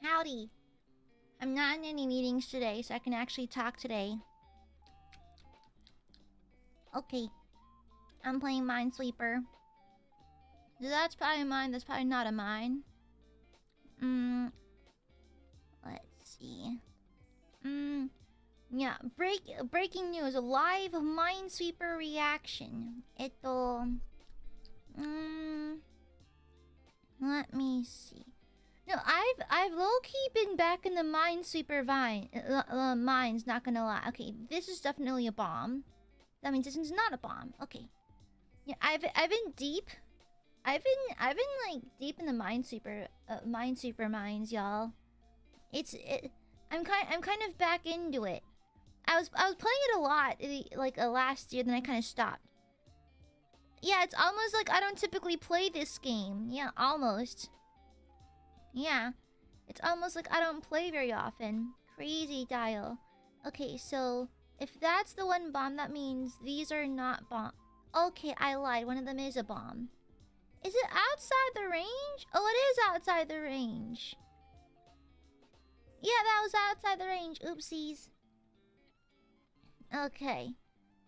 Howdy. I'm not in any meetings today, so I can actually talk today. Okay. I'm playing Minesweeper. That's probably mine. That's probably not a mine. Let's see. Yeah. Breaking news. A live Minesweeper reaction. Let me see. No, I've low-key been back in the Minesweeper mines, not gonna lie. Okay, this is definitely a bomb. That means this is not a bomb. Okay. Yeah, I've been deep. I've been like deep in the Minesweeper mines, y'all. I'm kind of back into it. I was playing it a lot like last year, then I kind of stopped. Yeah, it's almost like I don't typically play this game. Yeah, almost. Yeah, it's almost like I don't play very often. Crazy dial. Okay, so if that's the one bomb, that means these are not bomb. Okay, I lied. One of them is a bomb. Is it outside the range? Oh, it is outside the range. Yeah, that was outside the range. Oopsies. Okay.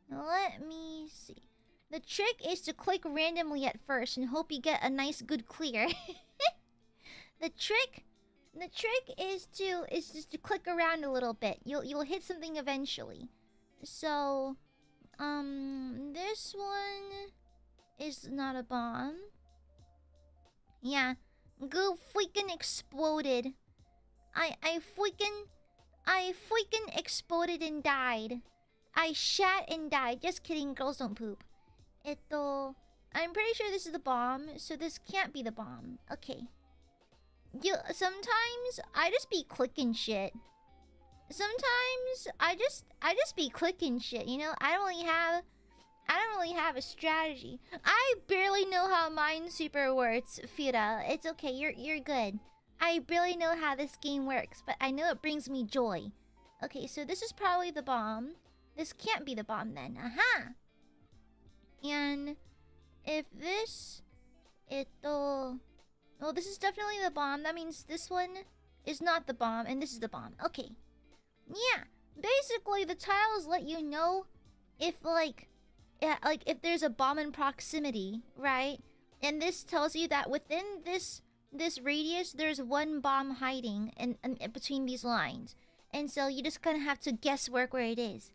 Let me see. The trick is to click randomly at first and hope you get a nice good clear. The trick is just to click around a little bit. You'll hit something eventually. So, this one is not a bomb. Yeah, go freaking exploded. I freaking exploded and died. I shat and died. Just kidding, girls don't poop. I'm pretty sure this is the bomb, so this can't be the bomb. Okay. Sometimes I just be clicking shit. Sometimes I just be clicking shit, you know? I don't really have a strategy. I barely know how Minesweeper works, Fira. It's okay, you're good. I barely know how this game works, but I know it brings me joy. Okay, so this is probably the bomb. This can't be the bomb then. Aha! And if this well, this is definitely the bomb. That means this one is not the bomb, and this is the bomb. Okay. Yeah. Basically, the tiles let you know if, if there's a bomb in proximity, right? And this tells you that within this radius, there's one bomb hiding in between these lines. And so you just kind of have to guesswork where it is.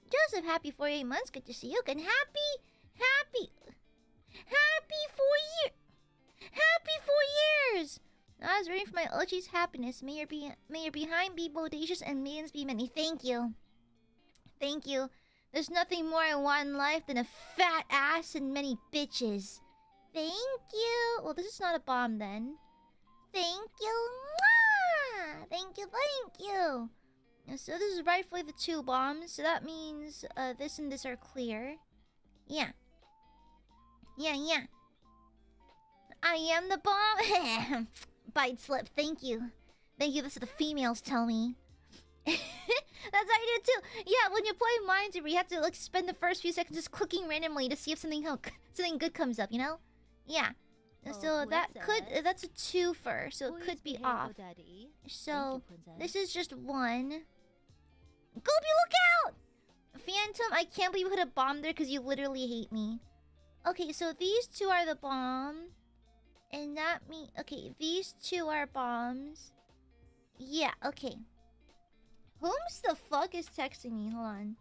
Joseph, happy 48 months. Good to see you. And happy 4 years! I was ready for my Ochi's happiness. May your behind be bodacious and millions be many. Thank you. Thank you. There's nothing more I want in life than a fat ass and many bitches. Thank you. Well, this is not a bomb then. Thank you. Mwah! Thank you. So this is rightfully the 2 bombs. So that means this and this are clear. Yeah. I am the bomb. Bite slip. Thank you. That's what the females tell me. That's how I do too. Yeah, when you play Minesweeper, you have to spend the first few seconds just clicking randomly to see if something good comes up. You know? Yeah. So that's a 2-fer, so it could be off. So this is just 1. Goopy, look out! Phantom, I can't believe you put a bomb there because you literally hate me. Okay, so these 2 are the bomb. And that means... Okay, these 2 are bombs. Yeah, okay. Whom's the fuck is texting me? Hold on.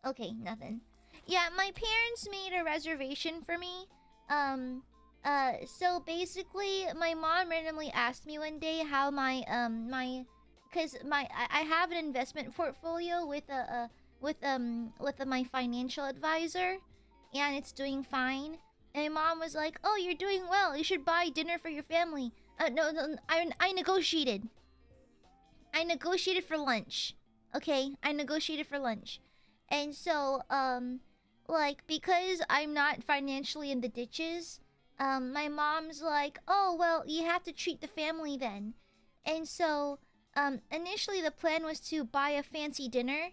Okay, nothing. Yeah, my parents made a reservation for me. So basically, my mom randomly asked me one day how my because I have an investment portfolio with my financial advisor, and it's doing fine. And my mom was like, "Oh, you're doing well. You should buy dinner for your family." No, I negotiated. I negotiated for lunch. Okay, I negotiated for lunch, and so because I'm not financially in the ditches, my mom's like, "Oh well, you have to treat the family then," and so initially the plan was to buy a fancy dinner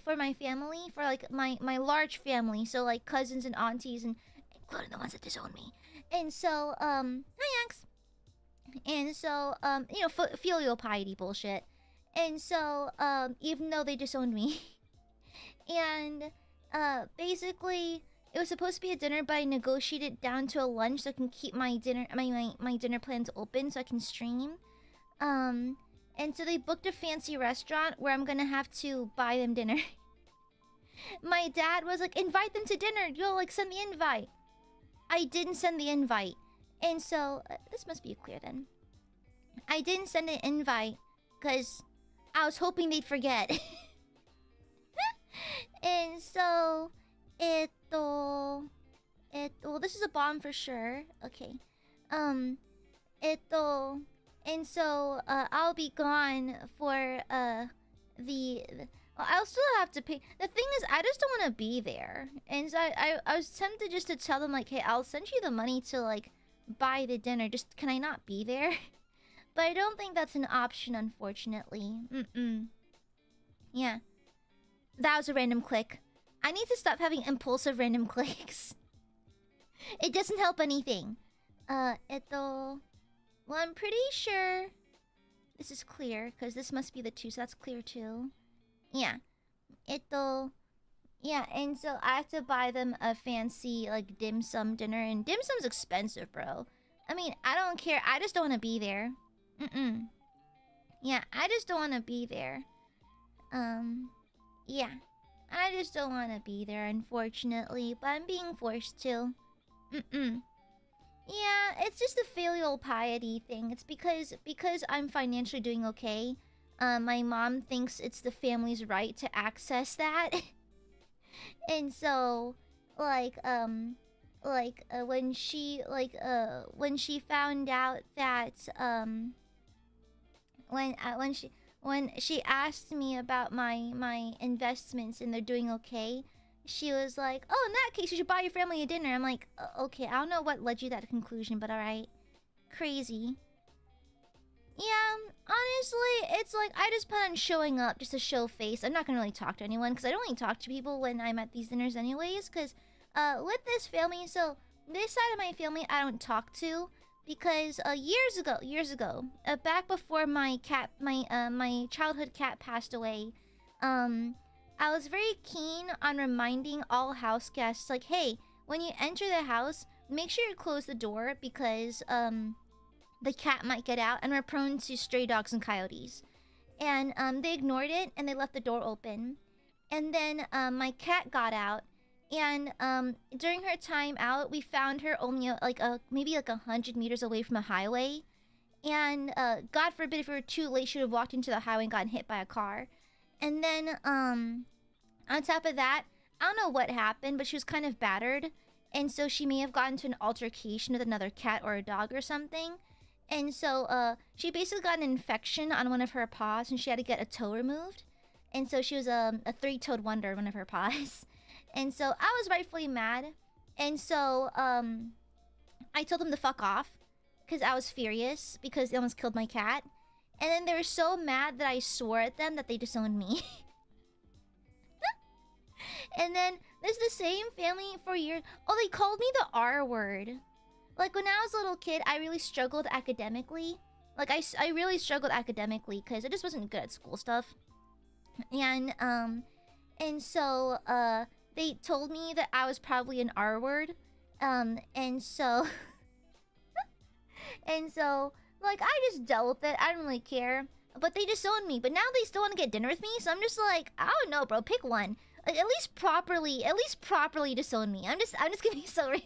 for my family, for my large family, so cousins and aunties and including the ones that disown me. And so hi Ax. And so, you know, filial piety bullshit. And so, even though they disowned me, and basically, it was supposed to be a dinner, but I negotiated down to a lunch so I can keep my dinner, my dinner plans open so I can stream. And so they booked a fancy restaurant where I'm gonna have to buy them dinner. My dad was like, invite them to dinner. You'll like send the invite. I didn't send the invite. And so, this must be clear then. I didn't send an invite because I was hoping they'd forget. And so, well, this is a bomb for sure. Okay. And so, I'll be gone for, well, I'll still have to pay. The thing is, I just don't want to be there. And so I was tempted just to tell them, like, hey, I'll send you the money to, like, buy the dinner. Just, can I not be there? But I don't think that's an option, unfortunately. Yeah. That was a random click. I need to stop having impulsive random clicks. It doesn't help anything. Well, I'm pretty sure this is clear, because this must be the 2, so that's clear too. Yeah. Yeah, and so I have to buy them a fancy, like, dim sum dinner, and dim sum's expensive, bro. I mean, I don't care. I just don't want to be there. Yeah, I just don't want to be there. Yeah. I just don't want to be there, unfortunately, but I'm being forced to. Yeah, it's just a filial piety thing. It's because I'm financially doing okay. My mom thinks it's the family's right to access that. And so, when she found out that, when she asked me about my investments and they're doing okay, she was like, oh, in that case, you should buy your family a dinner. I'm like, okay, I don't know what led you to that conclusion, but alright. Crazy. Yeah, honestly, it's like, I just plan on showing up just to show face. I'm not gonna really talk to anyone, because I don't really talk to people when I'm at these dinners anyways, because, with this family, so, this side of my family I don't talk to, because, years ago, back before my cat, my childhood cat passed away, I was very keen on reminding all house guests, like, hey, when you enter the house, make sure you close the door, because, the cat might get out, and we're prone to stray dogs and coyotes. And they ignored it, and they left the door open. And then my cat got out, and during her time out, we found her only maybe 100 meters away from a highway. And God forbid, if we were too late, she would have walked into the highway and gotten hit by a car. And then on top of that, I don't know what happened, but she was kind of battered, and so she may have gotten into an altercation with another cat or a dog or something. And so, she basically got an infection on one of her paws, and she had to get a toe removed. And so she was a three-toed wonder, one of her paws. And so I was rightfully mad. And so, I told them to fuck off, because I was furious, because they almost killed my cat. And then they were so mad that I swore at them that they disowned me. And then, there's the same family for years. Oh, they called me the R word. Like, when I was a little kid, I really struggled academically. Like, I really struggled academically because I just wasn't good at school stuff. And so, they told me that I was probably an R word. And so... and so, like, I just dealt with it. I don't really care. But they disowned me. But now they still want to get dinner with me, so I'm just like, I don't know, bro. Pick one. Like, at least properly disown me. I'm just gonna be so real.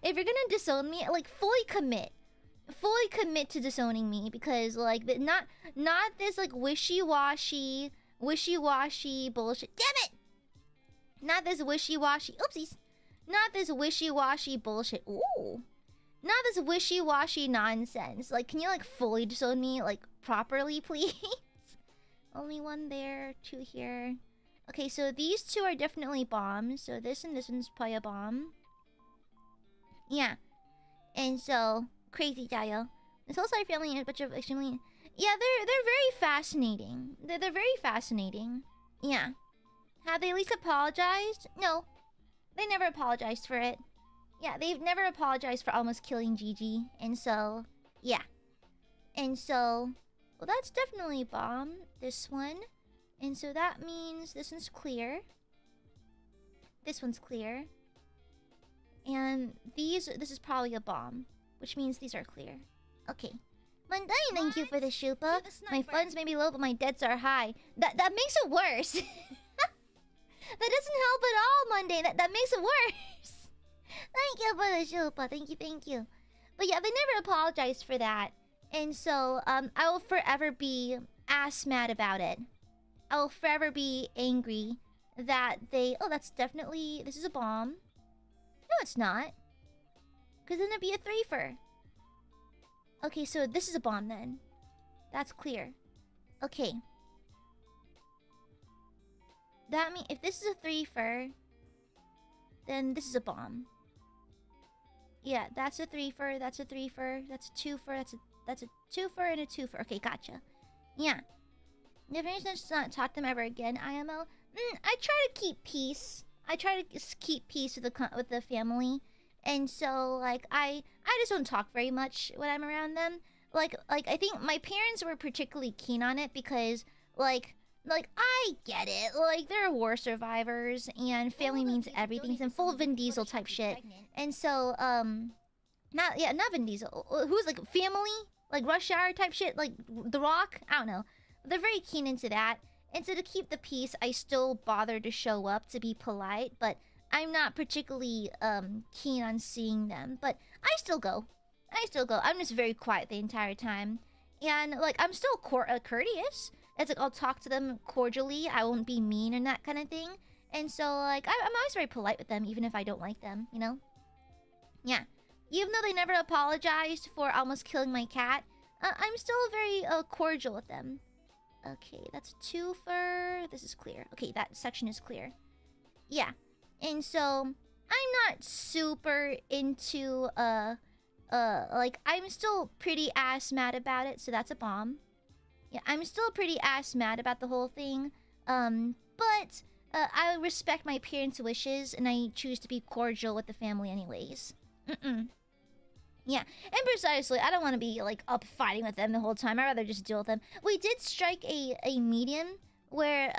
If you're gonna disown me, like, fully commit to disowning me, because, like, not this, like, wishy-washy bullshit. Damn it! Not this wishy-washy, oopsies. Not this wishy-washy bullshit. Ooh. Not this wishy-washy nonsense. Like, can you, like, fully disown me, like, properly, please? Only one there, 2 here. Okay, so these 2 are definitely bombs. So this and this one's probably a bomb. Yeah. And so, crazy Jayo. This whole side family is a bunch of extremely... Yeah, they're very fascinating. They're very fascinating. Yeah. Have they at least apologized? No. They never apologized for it. Yeah, they've never apologized for almost killing Gigi. And so, Yeah. And so, well, that's definitely a bomb. This one. And so that means this one's clear. This one's clear. And this is probably a bomb, which means these are clear. Okay. Mundane, thank you for the shupa. My funds may be low, but my debts are high. That makes it worse. That doesn't help at all, Mundane. That makes it worse. Thank you for the shupa. Thank you. But yeah, they never apologized for that. And so, I will forever be ass mad about it. I will forever be angry that they... Oh, that's definitely... This is a bomb. No, it's not. Because then it'd be a threefer. Okay, so this is a bomb then. That's clear. Okay. That means if this is a threefer, then this is a bomb. Yeah, that's a threefer, that's a threefer, that's a twofer, that's a twofer and a twofer. Okay, gotcha. Yeah. Definition does not talk to them ever again, IMO. I try to keep peace. I try to keep peace with the family. And so, like, I just don't talk very much when I'm around them. Like I think my parents were particularly keen on it because, like I get it. Like, they're war survivors, and family means everything. And full Vin Diesel type shit. And so, not Vin Diesel. Who's like family, like Rush Hour type shit, like The Rock. I don't know. They're very keen into that. And so to keep the peace, I still bother to show up to be polite, but I'm not particularly keen on seeing them. But I still go. I'm just very quiet the entire time. And, like, I'm still courteous. It's like, I'll talk to them cordially. I won't be mean and that kind of thing. And so, like, I'm always very polite with them, even if I don't like them, you know? Yeah. Even though they never apologized for almost killing my cat, I'm still very cordial with them. Okay, that's a twofer. This is clear. Okay, that section is clear. Yeah. And so, I'm not super into, like, I'm still pretty ass mad about it, so that's a bomb. Yeah, I'm still pretty ass mad about the whole thing. But I respect my parents' wishes, and I choose to be cordial with the family anyways. Yeah, and precisely, I don't want to be, like, up fighting with them the whole time. I'd rather just deal with them. We did strike a medium where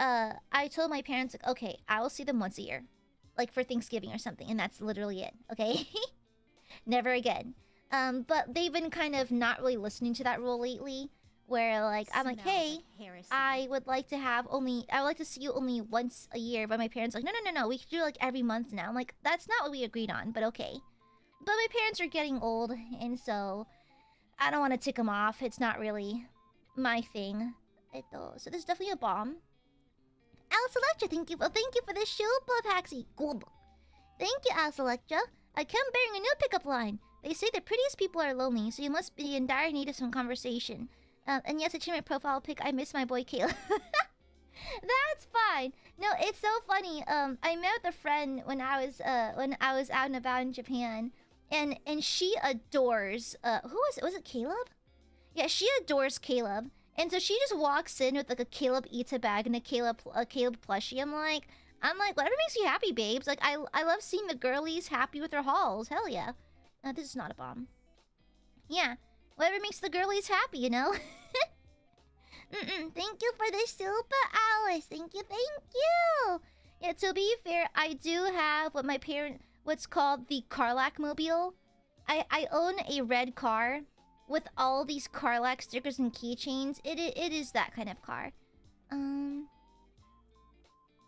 I told my parents, like, okay, I will see them once a year. Like, for Thanksgiving or something, and that's literally it, okay? Never again. But they've been kind of not really listening to that rule lately. Where, like, I'm like, hey, I would like to see you only once a year. But my parents are like, no, we should do, like, every month now. I'm like, that's not what we agreed on, but okay. But my parents are getting old, and so I don't want to tick them off. It's not really my thing. So this is definitely a bomb. Alice Electra, thank you for the show, Paxi. Good. Thank you, Alice Electra. I come bearing a new pickup line. They say the prettiest people are lonely, so you must be in dire need of some conversation. And yes, I changed my profile pic. I miss my boy Caleb. That's fine. No, it's so funny. I met with a friend when I was out and about in Japan, and she adores who was it? Was it Caleb? Yeah, she adores Caleb, and so she just walks in with like a Caleb Ita bag and a Caleb plushie. I'm like, whatever makes you happy, babes. Like, I love seeing the girlies happy with their hauls. Hell yeah. This is not a bomb. Yeah. Whatever makes the girlies happy, you know? Thank you for the super, Alice. Thank you. Yeah, to be fair, I do have what's called the Carlac Mobile. I own a red car with all these Carlac stickers and keychains. It is that kind of car.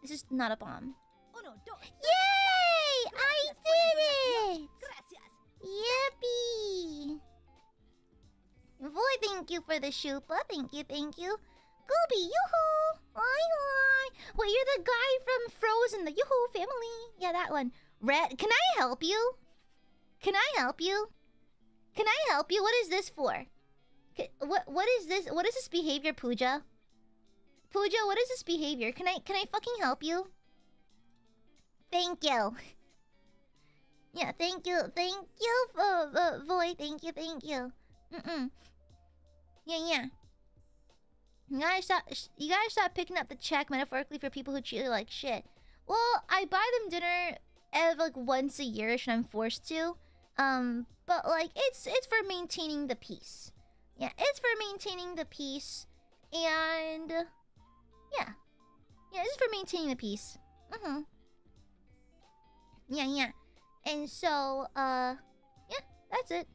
This is not a bomb. Oh no, don't. Yay! I did it! Yippee! Boy, thank you for the shupa. Thank you. Gooby, yoo-hoo! Hi. Wait, you're the guy from Frozen, the yoo-hoo family. Yeah, that one. Red, can I help you? What is this for? What is this? What is this behavior, Pooja? What is this behavior? Can I fucking help you? Thank you. Yeah, thank you, boy. Thank you. Yeah. You guys stop picking up the check metaphorically for people who treat you like shit. Well, I buy them dinner like once a year when I'm forced to. But like it's for maintaining the peace. Yeah, it's for maintaining the peace, and yeah, it's for maintaining the peace. Yeah, and so yeah, that's it.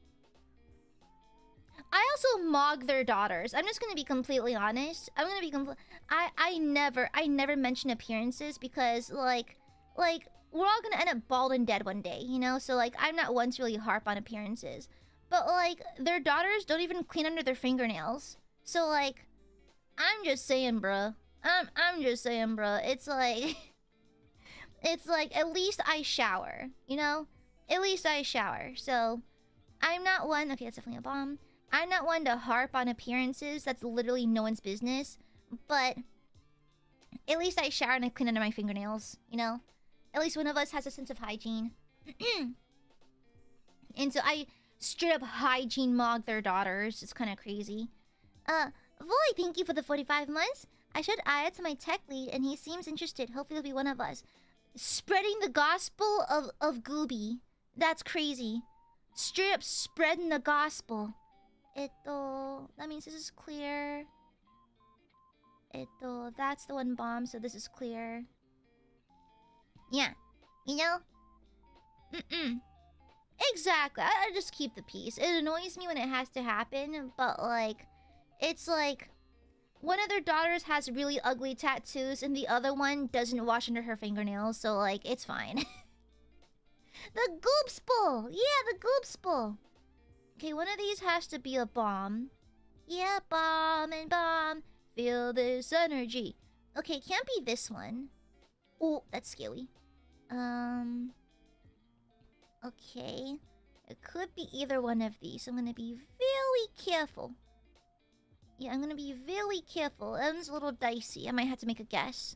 I also mog their daughters. I'm just gonna be completely honest. I never mention appearances because like we're all gonna end up bald and dead one day, you know? So like I'm not one to really harp on appearances. But like their daughters don't even clean under their fingernails. So like I'm just saying, bruh. I'm just saying, bruh. It's like it's like at least I shower, you know? At least I shower. So I'm not one. Okay, that's definitely a bomb. I'm not one to harp on appearances. That's literally no one's business. But at least I shower and I clean under my fingernails, you know? At least one of us has a sense of hygiene. And so I straight up hygiene mog their daughters. It's kind of crazy. Voy, thank you for the 45 months. I showed Aya to my tech lead and he seems interested. Hopefully he'll be one of us. Spreading the gospel of Gooby. That's crazy. Straight up spreading the gospel. That means this is clear. That's the one bomb, so this is clear. Yeah. You know? Exactly. I just keep the peace. It annoys me when it has to happen, but like it's like one of their daughters has really ugly tattoos and the other one doesn't wash under her fingernails, so like it's fine. The goopspool! Yeah, the goopspool! Okay, one of these has to be a bomb. Yeah, bomb and bomb. Feel this energy. Okay, it can't be this one. Oh, that's scary. Okay. It could be either one of these. I'm gonna be very careful. Yeah, I'm gonna be very careful. It's a little dicey. I might have to make a guess.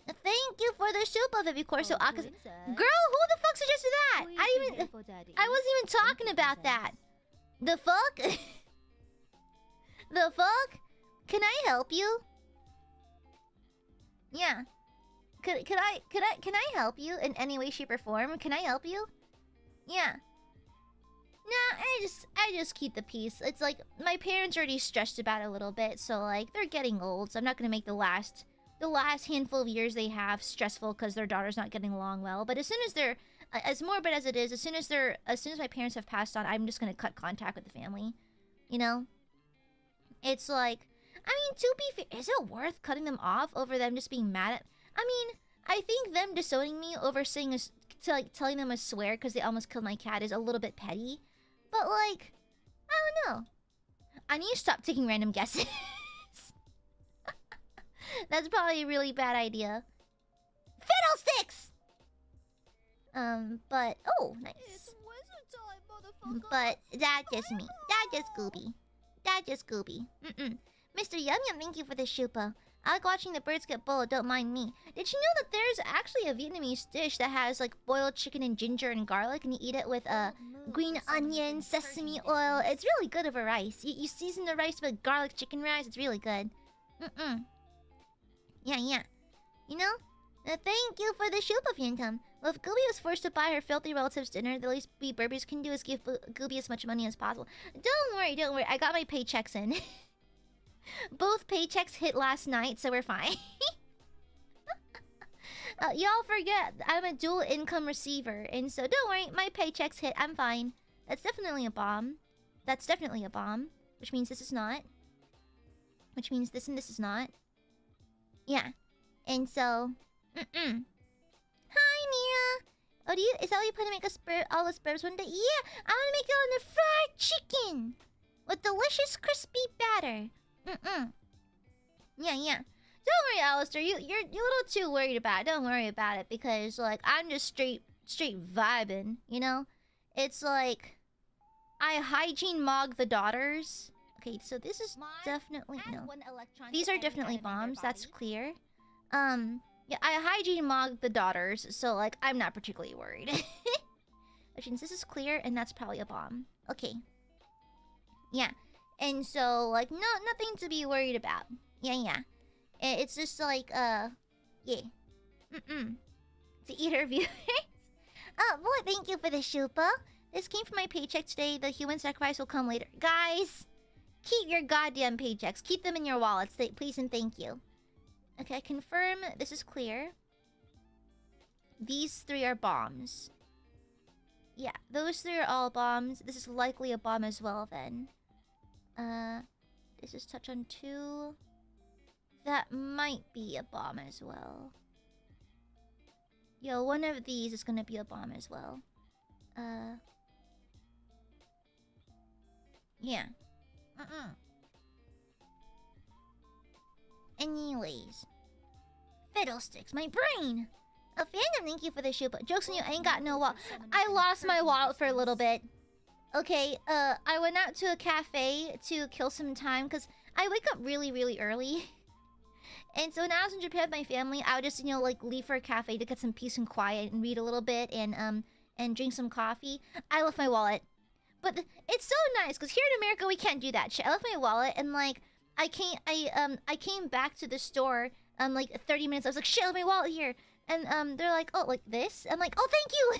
Thank you for the soup of it, Corso. Girl, who the fuck suggested that? I wasn't even talking about that. The fuck? The fuck? Can I help you? Yeah. Can I help you in any way, shape, or form? Can I help you? Yeah. Nah, I just keep the peace. It's like my parents are already stressed about it a little bit, so like they're getting old, so I'm not gonna make the last handful of years they have stressful because their daughter's not getting along well. But as soon as they're as morbid as it is, as soon as my parents have passed on, I'm just gonna cut contact with the family. You know? It's like, I mean, to be fair, is it worth cutting them off over them just being mad at? I mean, I think them disowning me over saying telling them a swear because they almost killed my cat is a little bit petty. But like, I don't know. I need to stop taking random guesses. That's probably a really bad idea. Fiddlesticks! But oh, nice. But that's just me. That's just Gooby. That's just Gooby. Mr. Yum Yum, thank you for the shupa. I like watching the birds get boiled, don't mind me. Did you know that there's actually a Vietnamese dish that has like boiled chicken and ginger and garlic, and you eat it with green onion, sesame oil? It's really good over rice. You season the rice with garlic chicken rice, it's really good. Yeah. You know? Thank you for the shupa, Phantom. Well, if Gooby was forced to buy her filthy relatives dinner, the least we Burbies can do is give Gooby as much money as possible. Don't worry. I got my paychecks in. Both paychecks hit last night, so we're fine. Y'all forget I'm a dual income receiver, and so don't worry, my paychecks hit. I'm fine. That's definitely a bomb. That's definitely a bomb. Which means this is not. Which means this and this is not. Yeah. And so... Hi, Mira! Oh, is that what you plan to make all the spurs one day? Yeah! I want to make it on the fried chicken! With delicious crispy batter. Yeah. Don't worry, Alistair. You're a little too worried about it. Don't worry about it, because like I'm just straight vibing, you know? It's like I hygiene mog the daughters. Okay, so this is definitely no. These are definitely bombs, that's clear. Yeah, I hygiene mog the daughters, so like I'm not particularly worried. Which means this is clear and that's probably a bomb. Okay. Yeah. And so like nothing to be worried about. Yeah. It's just like yeah. To eat her viewers. Oh boy, thank you for the shupa. This came from my paycheck today. The human sacrifice will come later. Guys, keep your goddamn paychecks. Keep them in your wallets. Please and thank you. Okay, confirm this is clear. These 3 are bombs. Yeah, those 3 are all bombs. This is likely a bomb as well then. This is touch on 2. That might be a bomb as well. Yo, one of these is gonna be a bomb as well. Yeah. Anyways. Fiddlesticks, my brain! A fandom, thank you for the shoe, but jokes on you, I ain't got no wallet. I lost my wallet for a little bit. Okay, I went out to a cafe to kill some time, because I wake up really, really early. And so when I was in Japan with my family, I would just, you know, like, leave for a cafe to get some peace and quiet and read a little bit and drink some coffee. I left my wallet. But it's so nice, because here in America, we can't do that shit. I left my wallet, and, like, I came back to the store, like, 30 minutes. I was like, shit, I left my wallet here. And, they're like, oh, like this? I'm like, oh, thank you!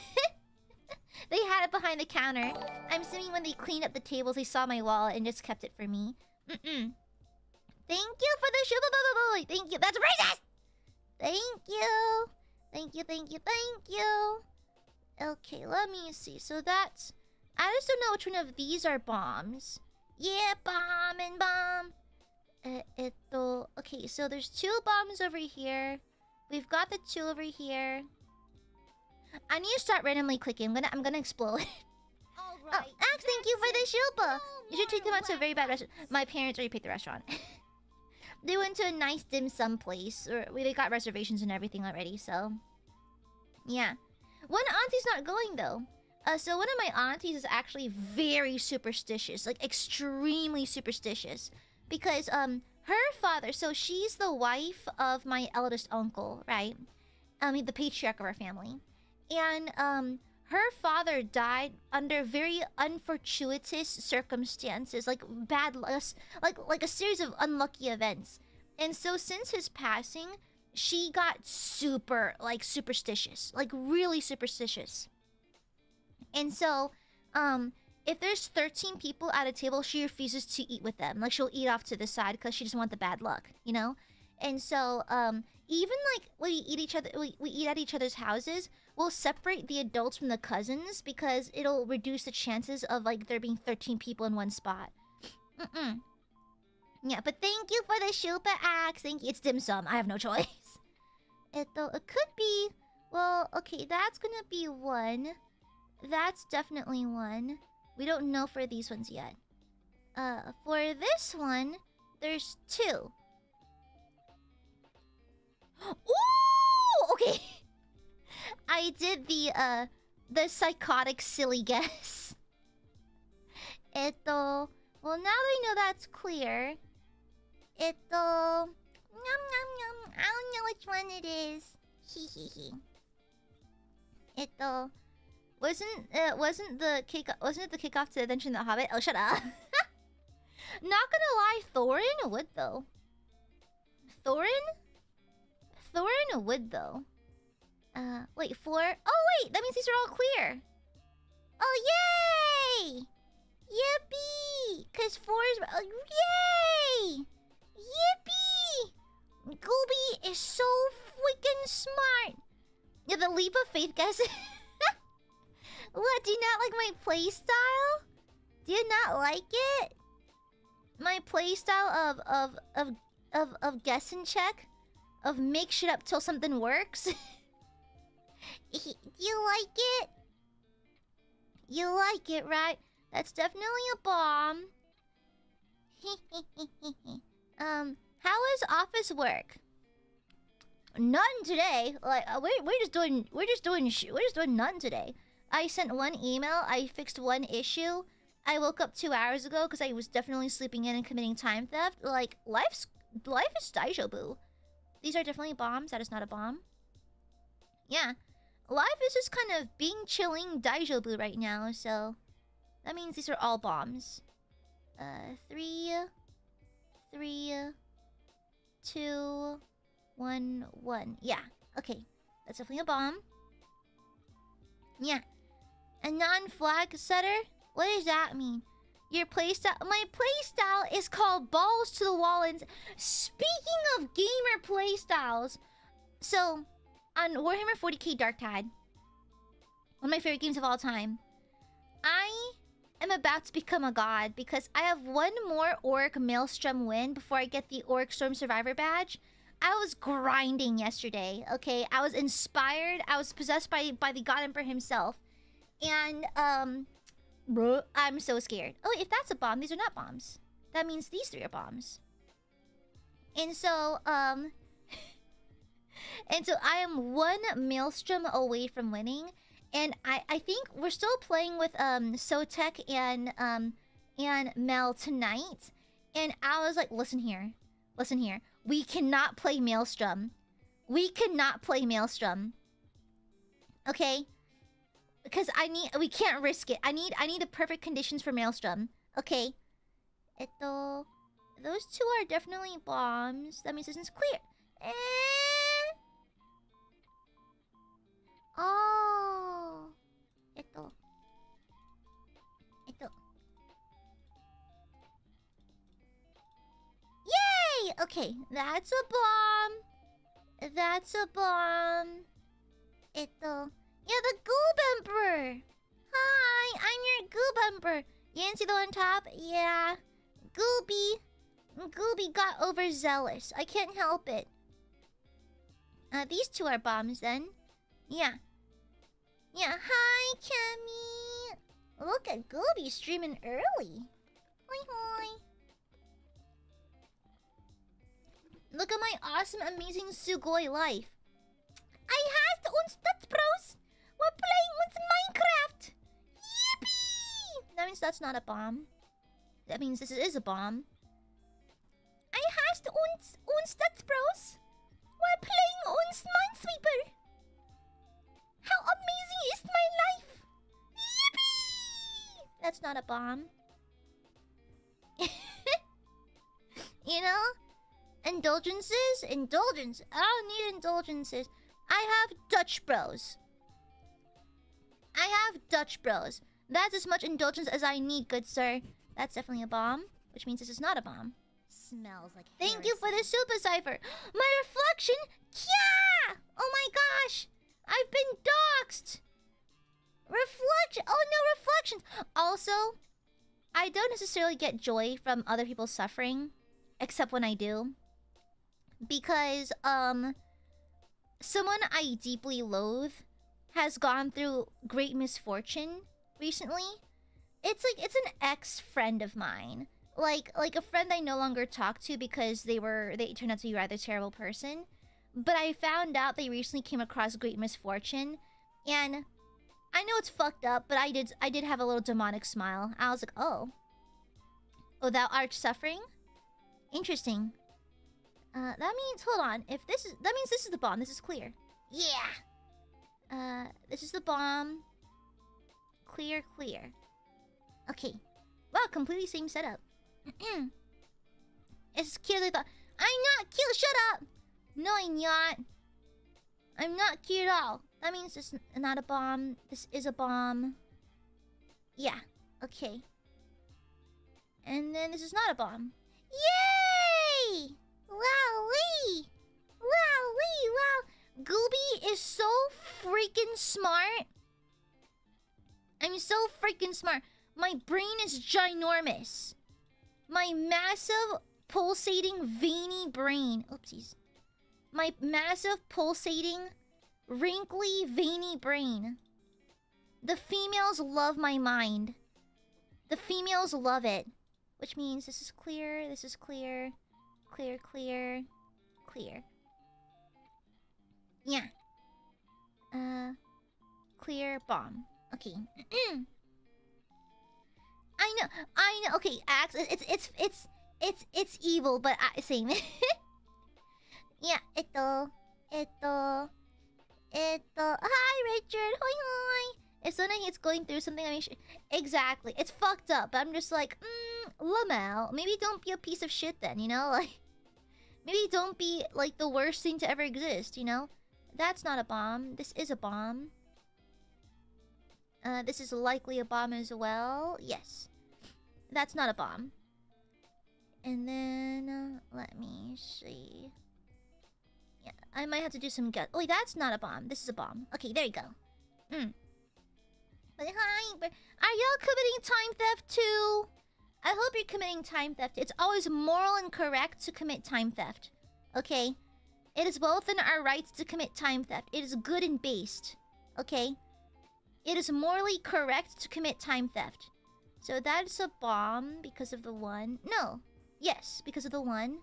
They had it behind the counter. I'm assuming when they cleaned up the tables, they saw my wallet and just kept it for me. Thank you for the shoe. Thank you. That's racist! Thank you. Thank you, thank you, thank you. Okay, let me see. So that's... I just don't know which one of these are bombs. Yeah, bomb and bomb. Okay, so there's 2 bombs over here. We've got the 2 over here. I need to start randomly clicking. I'm gonna explode. Alright. Oh, Axe, thank you for the shupa. You should take them out to a very bad restaurant. My parents already picked the restaurant. They went to a nice dim sum place. Or they got reservations and everything already, so... Yeah. One auntie's not going, though. So one of my aunties is actually very superstitious. Like, extremely superstitious. Because, her father... So she's the wife of my eldest uncle, right? The patriarch of our family. And, her father died under very unfortuitous circumstances, like bad luck, like a series of unlucky events. And so since his passing, she got super, like, superstitious, like really superstitious. And so, if there's 13 people at a table, she refuses to eat with them. Like, she'll eat off to the side because she doesn't want the bad luck, you know? And so, even like when we eat at each other's houses, we'll separate the adults from the cousins because it'll reduce the chances of like there being 13 people in one spot. Yeah, but thank you for the Shupa axe. Thank you. It's dim sum. I have no choice. It could be. Well, okay, that's gonna be 1. That's definitely 1. We don't know for these ones yet. For this one, there's 2. Ooh, okay. I did the psychotic silly guess. Well, now that I know that's clear, yum yum yum. I don't know which one it is. Hee hee hee. Wasn't it the kickoff to Adventure in the Hobbit? Oh, shut up. Not gonna lie, Thorin would though. Thorin would though. Wait, 4? Oh wait, that means these are all clear. Oh yay! Yippee! Cause 4 is yay! Yippee! Gooby is so freaking smart. Yeah, the leap of faith guess. What? Do you not like my playstyle? Do you not like it? My playstyle of guess and check, of make shit up till something works. Do you like it? You like it, right? That's definitely a bomb. How is office work? None today. Like we're just doing none today. I sent 1 email. I fixed 1 issue. I woke up 2 hours ago because I was definitely sleeping in and committing time theft. Like life is daijoubu. These are definitely bombs. That is not a bomb. Yeah. Life is just kind of being chilling daijoubu right now, so that means these are all bombs. 3, 2, 1, 1. Yeah, okay. That's definitely a bomb. Yeah. A non-flag setter? What does that mean? Your playstyle? My playstyle is called Balls to the Wall. And speaking of gamer playstyles, so on Warhammer 40k Dark Tide, one of my favorite games of all time, I am about to become a god because I have one more Orc Maelstrom win before I get the Orc Storm Survivor badge. I was grinding yesterday, okay? I was inspired. I was possessed by the God Emperor himself. And, bro, I'm so scared. Oh, if that's a bomb, these are not bombs. That means these three are bombs. And so, and so I am one Maelstrom away from winning. And I think we're still playing with, Sotek and Mel tonight. And I was like, listen here. Listen here. We cannot play Maelstrom. We cannot play Maelstrom. Okay? Because we can't risk it. I need the perfect conditions for Maelstrom. Okay. Those two are definitely bombs. That means this is clear. Oh. Yay! Okay, that's a bomb. That's a bomb. Yeah, the Goob Emperor. Hi, I'm your Goob Emperor. You didn't see the one on top? Yeah. Gooby got overzealous. I can't help it. These two are bombs then. Yeah. Yeah, hi, Cammy. Look at Gooby streaming early. Hoi hoi. Look at my awesome, amazing Sugoi life. I has uns Dutch bros. We're playing with Minecraft. Yippee! That means that's not a bomb. That means this is a bomb. I has uns Dutch bros. We're playing uns Minesweeper. How amazing is my life? Yippee! That's not a bomb. You know? Indulgences? Indulgence. I don't need indulgences. I have Dutch bros. I have Dutch bros. That's as much indulgence as I need, good sir. That's definitely a bomb, which means this is not a bomb. Smells like Thank you for the super cipher. My reflection? Yeah! Oh my gosh! I've been doxxed! Reflection! Oh no, reflections! Also, I don't necessarily get joy from other people's suffering, except when I do. Because, someone I deeply loathe has gone through great misfortune recently. It's an ex-friend of mine. Like a friend I no longer talk to because they turned out to be a rather terrible person. But I found out they recently came across great misfortune. And I know it's fucked up, but I did have a little demonic smile. I was like, oh. Oh, thou art suffering? Interesting. That means, hold on. That means this is the bomb. This is clear. Yeah. This is the bomb. Clear. Okay. Wow, completely same setup. It's cute. I'm not cute. Shut up. No, I'm not. I'm not cute at all. That means this is not a bomb. This is a bomb. Yeah. Okay. And then this is not a bomb. Yay! Wowee! Wowee! Wow! Gooby is so freaking smart. I'm so freaking smart. My brain is ginormous. My massive, pulsating, veiny brain. Oopsies. My massive, pulsating, wrinkly, veiny brain. The females love my mind. The females love it. Which means this is clear, this is clear. Clear. Yeah. Clear bomb. Okay. I know. Okay, Axe. It's evil, but same. Yeah. Hi, Richard. Hoi. If someone hates going through something, I mean, exactly. It's fucked up. But I'm just like, Lamel, maybe don't be a piece of shit then, you know? Like, maybe don't be, like, the worst thing to ever exist, you know? That's not a bomb. This is a bomb. This is likely a bomb as well. Yes. That's not a bomb. And then, let me see. Yeah, I might have to do some gut. Oh, wait, that's not a bomb. This is a bomb. Okay, there you go. But hi, are y'all committing time theft too? I hope you're committing time theft. It's always moral and correct to commit time theft. Okay? It is well within our rights to commit time theft. It is good and based. Okay? It is morally correct to commit time theft. So that's a bomb because of the one. No. Yes, because of the one.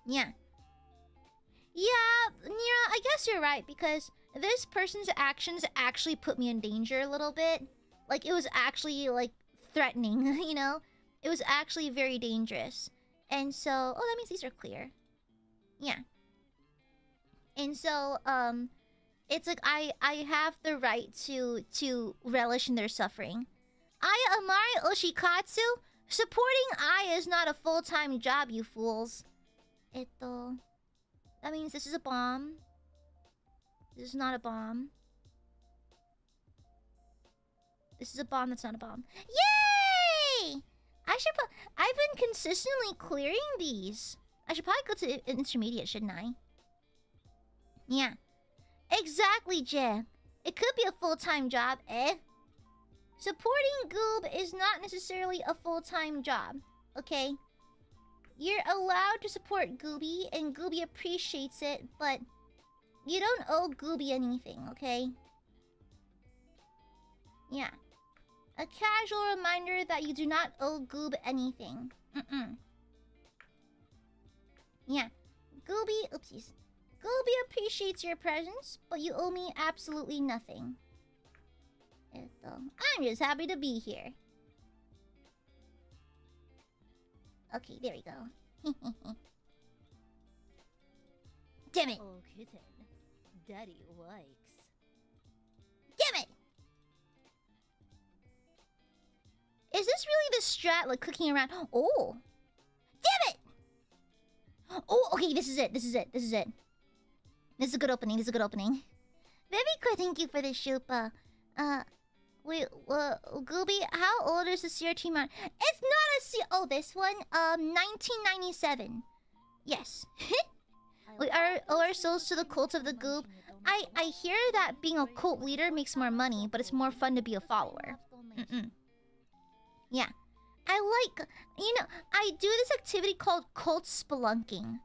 Yeah. Yeah, Nira, I guess you're right, because this person's actions actually put me in danger a little bit. Like, it was actually, like, threatening, you know? It was actually very dangerous. And so... Oh, that means these are clear. Yeah. And so, it's like, I have the right to relish in their suffering. AiaAmare Oshikatsu? Supporting Aya is not a full-time job, you fools. That means this is a bomb. This is not a bomb. This is a bomb that's not a bomb. Yay! I've been consistently clearing these. I should probably go to intermediate, shouldn't I? Yeah. Exactly, Jay. It could be a full-time job, eh? Supporting Goob is not necessarily a full-time job, okay? You're allowed to support Gooby, and Gooby appreciates it, but you don't owe Gooby anything, okay? Yeah. A casual reminder that you do not owe Goob anything. Yeah. Gooby, oopsies. Gooby appreciates your presence, but you owe me absolutely nothing. I'm just happy to be here. Okay, there we go. Damn it! Oh, kitten. Daddy likes. Damn it! Is this really the strat, like, clicking around? Oh! Damn it! Oh, okay, this is it. This is it. This is it. This is a good opening. This is a good opening. Very good, thank you for the shupa. Wait, Gooby, how old is the CRT man? It's not a C... Oh, this one? 1997. Yes. We owe our souls to the cult of the Goob. I hear that being a cult leader makes more money, but it's more fun to be a follower. Yeah. I like... You know, I do this activity called cult spelunking.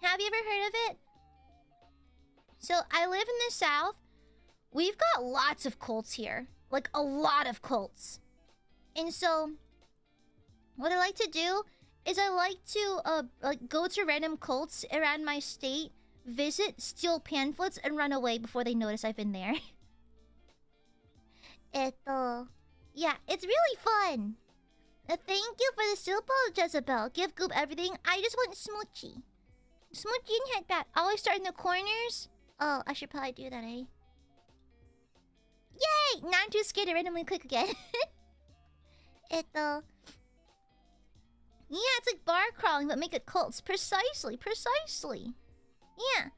Have you ever heard of it? So, I live in the South. We've got lots of cults here. Like, a lot of cults. And so, what I like to do is I like to, like, go to random cults around my state, visit, steal pamphlets, and run away before they notice I've been there. Yeah, it's really fun. Thank you for the super, Jezebel. Give Goop everything. I just want Smoochie. Smoochie and headbat. Always start in the corners. Oh, I should probably do that, eh? Yay! Now I'm too scared to randomly click again. Yeah, it's like bar crawling, but make it cults. Precisely. Yeah.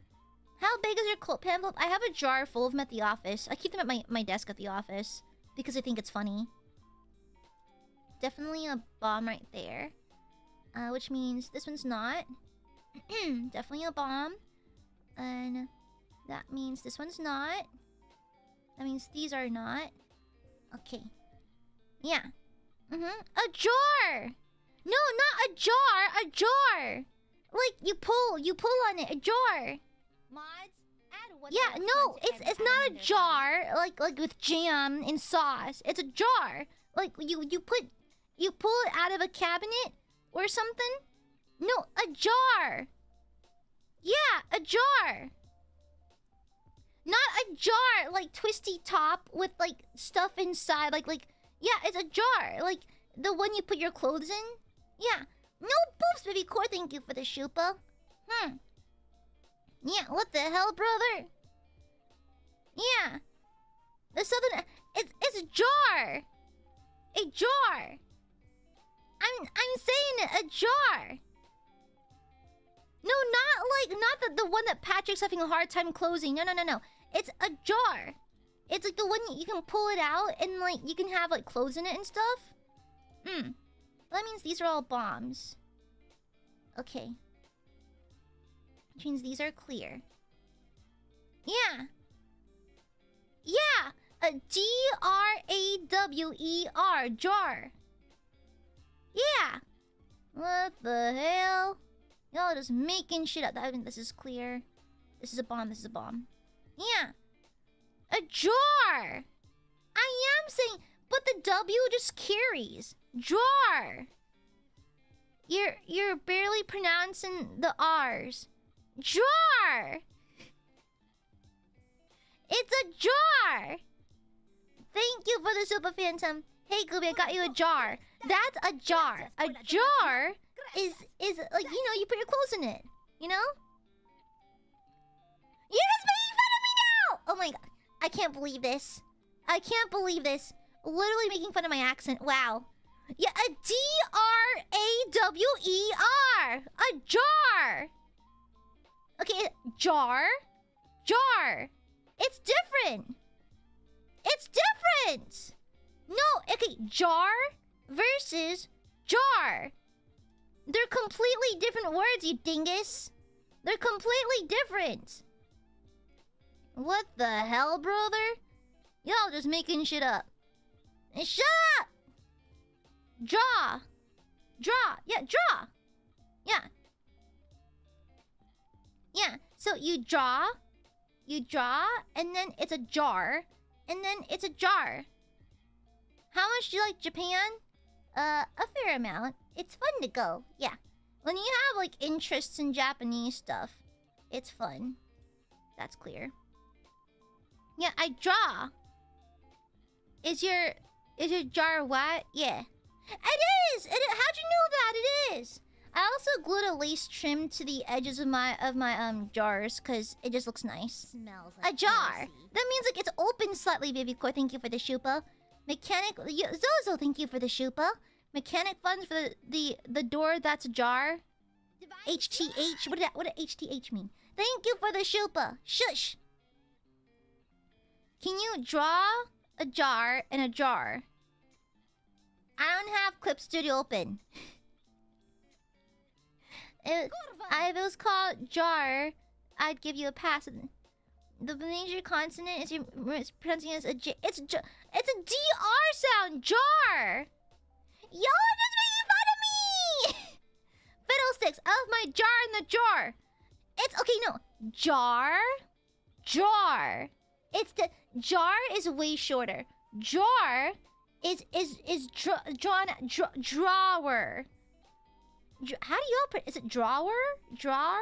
How big is your cult pamphlet? I have a jar full of them at the office. I keep them at my desk at the office because I think it's funny. Definitely a bomb right there. Which means this one's not. Definitely a bomb. And that means this one's not. That means these are not. Okay. Yeah. A jar! No, not a jar! A jar! Like, you pull on it. A jar! Mods, add what? Yeah, no, it's not a jar, like with jam and sauce. It's a jar. Like, you pull it out of a cabinet or something? No, a jar! Yeah, a jar! Not a jar, like twisty top with like stuff inside, like yeah, it's a jar, like the one you put your clothes in. Yeah, no boops, baby core. Thank you for the shupa. Yeah, what the hell, brother? Yeah, the southern. It's a jar. A jar. I'm saying it, a jar. No, not the one that Patrick's having a hard time closing. No. It's a jar. It's like the one you can pull it out and like you can have like clothes in it and stuff. That means these are all bombs. Okay. Which means these are clear. Yeah. Yeah. A Drawer. Jar. Yeah. What the hell? Y'all just making shit up. I mean, this is clear. This is a bomb. This is a bomb. Yeah. A jar. I am saying, but the W just carries. Jar. You're barely pronouncing the R's. Jar. It's a jar. Thank you for the super phantom. Hey, Gooby, I got you a jar. That's a jar. A jar is like, you know, you put your clothes in it. You know? You're just making fun of me now! Oh my god. I can't believe this. I can't believe this. Literally making fun of my accent. Wow. Yeah, a Drawer. A jar. Okay, jar. Jar. It's different. It's different. No, okay, jar versus jar. They're completely different words, you dingus. They're completely different. What the hell, brother? Y'all just making shit up. And shut up! Draw. Draw. Yeah, draw. Yeah. Yeah, so you draw, and then it's a jar, and then it's a jar. How much do you like Japan? A fair amount. It's fun to go. Yeah. When you have like interests in Japanese stuff, it's fun. That's clear. Yeah, I draw. Is your jar what? Yeah. It is! How'd you know that? It is! I also glued a lace trim to the edges of my jars because it just looks nice. Smells like a jar. heresy. That means like it's open slightly, Vivicore. Thank you for the shupa. Mechanic Zozo, thank you for the shupa. Mechanic funds for the door that's ajar. HTH. What did HTH mean? Thank you for the shupa. Shush. Can you draw a jar and a jar? I don't have Clip Studio open. If it was called jar, I'd give you a pass. The major consonant is pronouncing it as a J. It's a DR sound. Jar. Y'all are just making fun of me. Fiddlesticks. I left my jar in the jar. It's okay. No, jar. It's the jar is way shorter. Jar is drawn drawer. How do y'all put? Is it drawer? Drawer?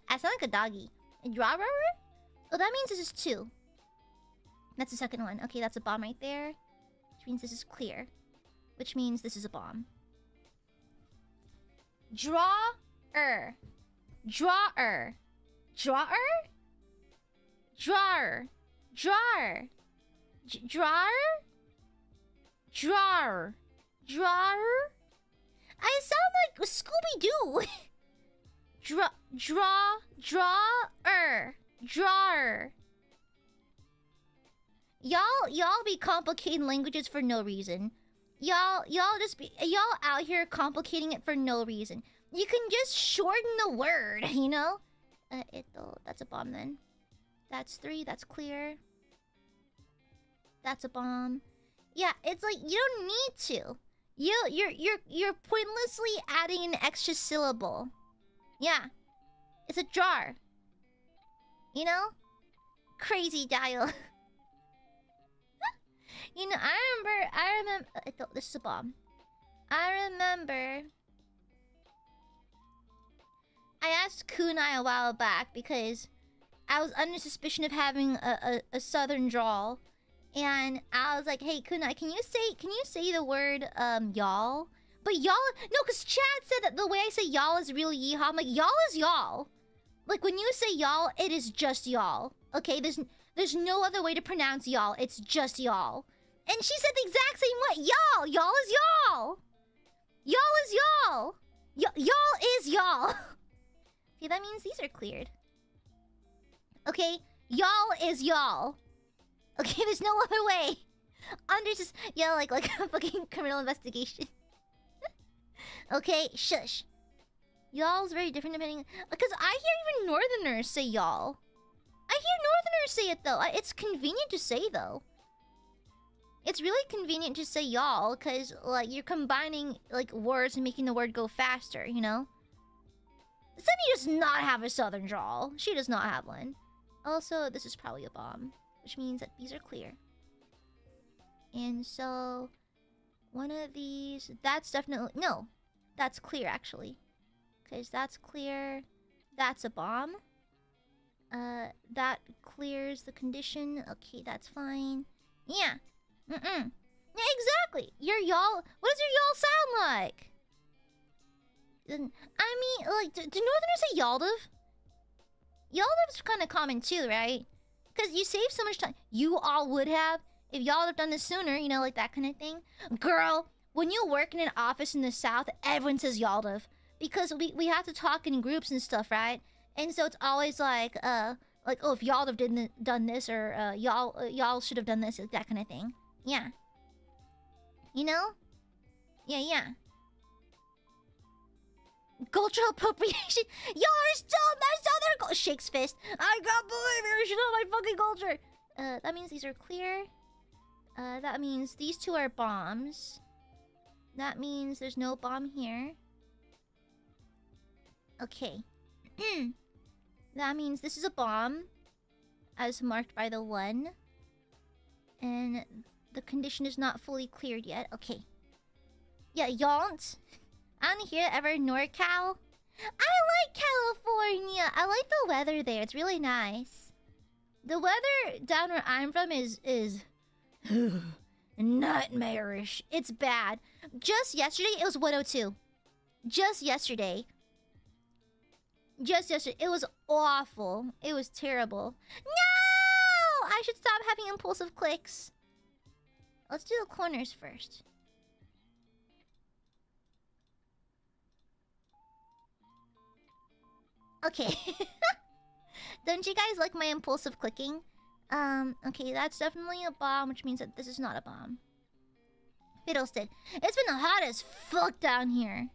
I sound like a doggy. Drawer? Oh, that means this is 2. That's the second one. Okay, that's a bomb right there. Which means this is clear. Which means this is a bomb. Drawer. Drawer. I sound like Scooby-Doo. Drawer. Y'all be complicating languages for no reason. Y'all out here complicating it for no reason. You can just shorten the word, you know? That's a bomb then. That's 3, that's clear. That's a bomb. Yeah, it's like you don't need to. You're pointlessly adding an extra syllable. Yeah. It's a jar. You know? Crazy dial. You know, I remember this is a bomb. I remember I asked Kunai a while back because I was under suspicion of having a southern drawl. And I was like, hey, Kunai, can you say the word, y'all? But y'all... No, because Chad said that the way I say y'all is really yeehaw. I'm like, y'all is y'all. Like, when you say y'all, it is just y'all. Okay? There's no other way to pronounce y'all. It's just y'all. And she said the exact same way. Y'all! Y'all is y'all! Y'all is y'all! Y'all is y'all! Okay, that means these are cleared. Okay? Y'all is y'all. Okay, there's no other way. Under just yeah, like a fucking criminal investigation. Okay, shush. Y'all's very different depending, because I hear even Northerners say y'all. I hear Northerners say it though. It's convenient to say though. It's really convenient to say y'all, because like you're combining like words and making the word go faster, you know? Sunny does not have a southern drawl. She does not have one. Also, this is probably a bomb, which means that these are clear. And so one of these, that's definitely no. That's clear actually. Because that's clear. That's a bomb. That clears the condition. Okay, that's fine. Yeah. Yeah, exactly. Your y'all. What does your y'all sound like? I mean, like, do Northerners say Yaldiv? Yaldiv's kind of common too, right? Because you save so much time. You all would have if y'all would have done this sooner, you know, like that kind of thing. Girl, when you work in an office in the South, everyone says Yaldiv. Because we have to talk in groups and stuff, right? And so it's always like, oh, if y'all have done this, or y'all should have done this, like that kind of thing. Yeah. You know? Yeah. Cultural appropriation. Y'all are still messed up their shakes fist. I can't believe you're shit on my fucking culture. That means these are clear. That means these two are bombs. That means there's no bomb here. Okay. That means this is a bomb, as marked by the 1. And the condition is not fully cleared yet. Okay. Yeah, yaunt. I don't hear ever NorCal. I like California. I like the weather there. It's really nice. The weather down where I'm from is nightmarish. It's bad. Just yesterday, it was 102. Just yesterday. It was awful. It was terrible. No! I should stop having impulsive clicks. Let's do the corners first. Okay. Don't you guys like my impulsive clicking? Okay, that's definitely a bomb, which means that this is not a bomb. Fiddleston. It's been hot as fuck down here.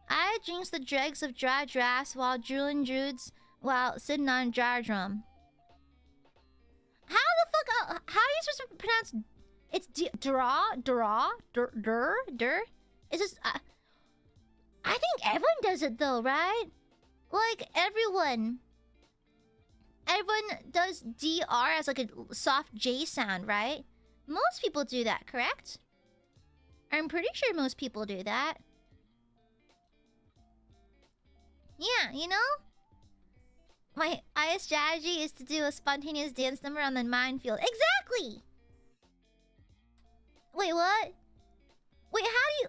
I drinks the dregs of dry drafts while drooling druids while sitting on dry drum. How the fuck? How are you supposed to pronounce? It's dur. Is this? I think everyone does it though, right? Like everyone does dr as like a soft J sound, right? Most people do that, correct? I'm pretty sure most people do that. Yeah, you know? My IS strategy is to do a spontaneous dance number on the minefield. Exactly! Wait, what? Wait, how do you...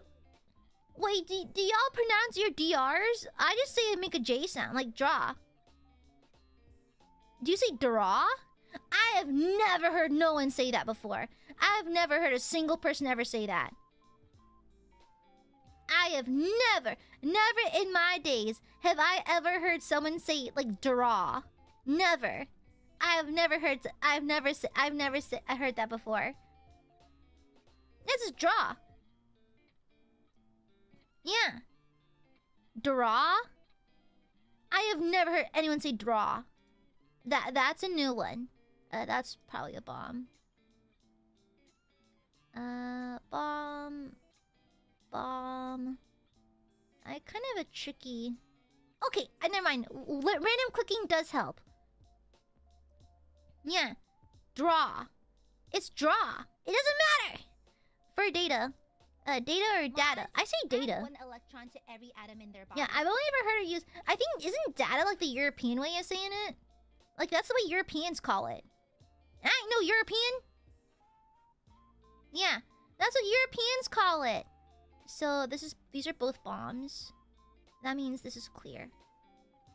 Wait, do y'all pronounce your DRs? I just say make a J sound, like draw. Do you say draw? I have never heard no one say that before. I have never heard a single person ever say that. I have never in my days have I ever heard someone say like draw. Never. I've never heard that before. This is draw. Yeah. Draw? I have never heard anyone say draw. That's a new one. That's probably a bomb. Bomb. I kind of a tricky... Okay, never mind. Random clicking does help. Yeah. Draw. It's draw. It doesn't matter. For data. Data or data? I say data. One electron to every atom in their body. Yeah, I've only ever heard it used... I think, isn't data like the European way of saying it? Like, that's the way Europeans call it. I ain't no European. Yeah, that's what Europeans call it. So, these are both bombs. That means this is clear.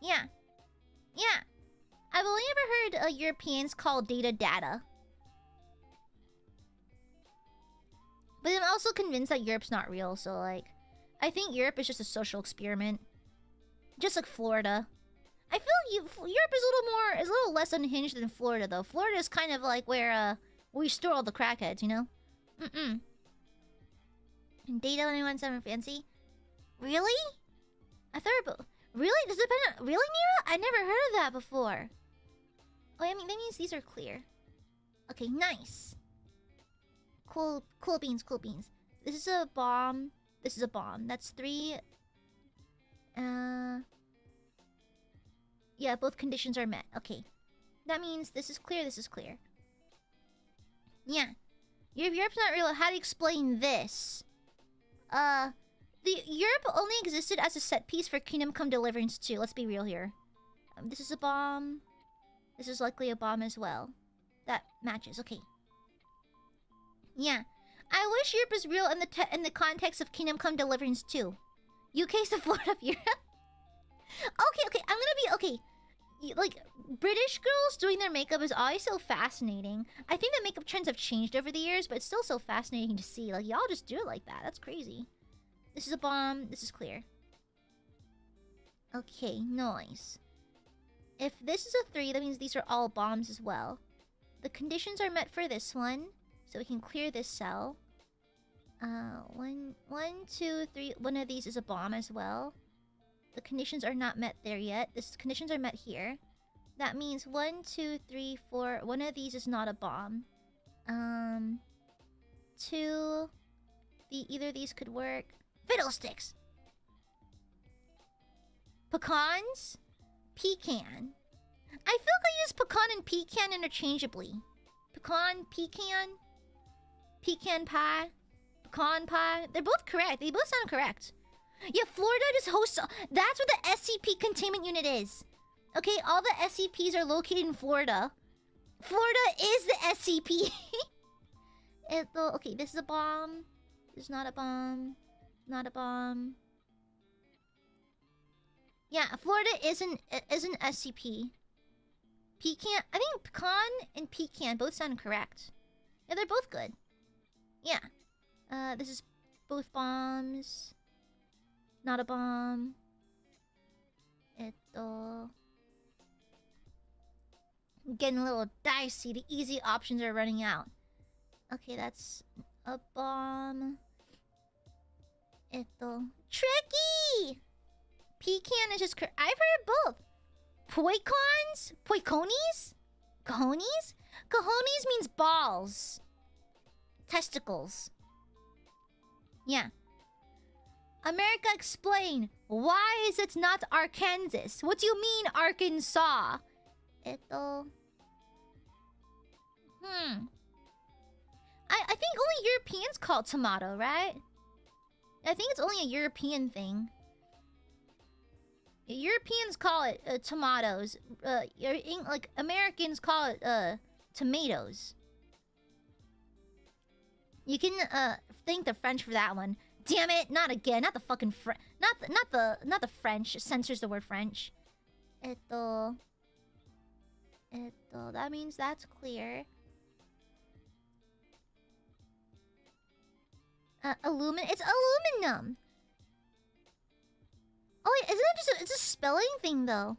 Yeah. Yeah. I've only ever heard Europeans call data. But I'm also convinced that Europe's not real, so like... I think Europe is just a social experiment. Just like Florida. I feel Europe is a little less unhinged than Florida though. Florida is kind of like where we store all the crackheads, you know? Data 917 fancy. Really? I thought really? Does it depend on really, Mira? I never heard of that before. Oh, I mean that means these are clear. Okay, nice. Cool beans, cool beans. This is a bomb. This is a bomb. That's 3. Yeah, both conditions are met. Okay. That means this is clear, this is clear. Yeah. Europe's not real. How to explain this? The Europe only existed as a set piece for Kingdom Come Deliverance 2. Let's be real here. This is a bomb. This is likely a bomb as well. That matches. Okay. Yeah. I wish Europe is real in the context of Kingdom Come Deliverance 2. UK's the Florida of Europe. Okay. I'm gonna be okay. Like, British girls doing their makeup is always so fascinating. I think the makeup trends have changed over the years, but it's still so fascinating to see. Like, y'all just do it like that. That's crazy. This is a bomb. This is clear. Okay, nice. If this is a 3, that means these are all bombs as well. The conditions are met for this one, so we can clear this cell. 1, 2, 3. One of these is a bomb as well. The conditions are not met there yet. The conditions are met here. That means 1, 2, 3, 4. One of these is not a bomb. 2. Either of these could work. Fiddlesticks! Pecans? Pecan. I feel like I use pecan and pecan interchangeably. Pecan, pecan. Pecan pie. Pecan pie. They're both correct. They both sound correct. Yeah, Florida just hosts... That's what the SCP containment unit is. Okay, all the SCPs are located in Florida. Florida is the SCP. Okay, this is a bomb. This is not a bomb. Not a bomb. Yeah, Florida is an SCP. Pecan... I think pecan and pecan both sound correct. Yeah, they're both good. Yeah. This is both bombs. Not a bomb. Getting a little dicey. The easy options are running out. Okay, that's a bomb. Tricky! Pecan is just... I've heard both. Poicons? Poiconis? Cajonis? Cajonis means balls. Testicles. Yeah. America, explain. Why is it not Arkansas? What do you mean, Arkansas? I think only Europeans call it tomato, right? I think it's only a European thing. Europeans call it tomatoes. Like Americans call it tomatoes. You can thank the French for that one. Damn it! Not again! Not the fucking not the French censors the word French. That means that's clear. It's aluminum. Oh wait, isn't it just it's a spelling thing though?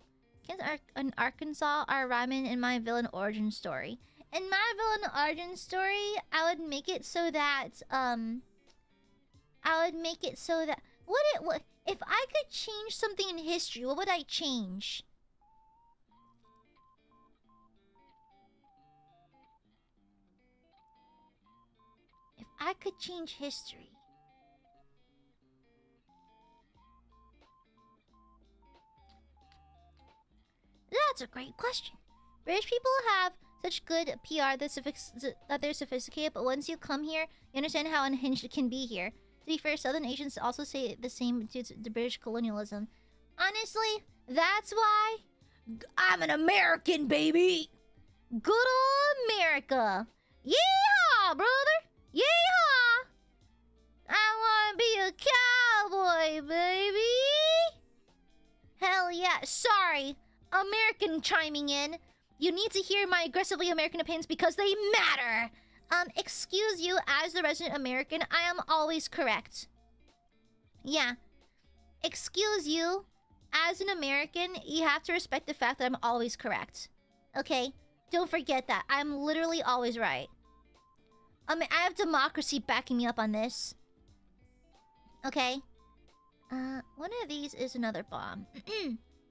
In Arkansas are rhyming in my villain origin story. In my villain origin story, I would make it so that what if I could change something in history, what would I change? If I could change history. That's a great question. British people have such good PR that they're sophisticated, but once you come here, you understand how unhinged it can be here. To be fair, Southern Asians also say the same due to the British colonialism. Honestly, that's why I'm an American, baby! Good old America! Yeehaw, brother! Yeehaw! I wanna be a cowboy, baby! Hell yeah. Sorry, American chiming in. You need to hear my aggressively American opinions because they matter! Excuse you, as the resident American, I am always correct. Yeah. Excuse you, as an American, you have to respect the fact that I'm always correct. Okay? Don't forget that. I'm literally always right. I mean, I have democracy backing me up on this. Okay? One of these is another bomb.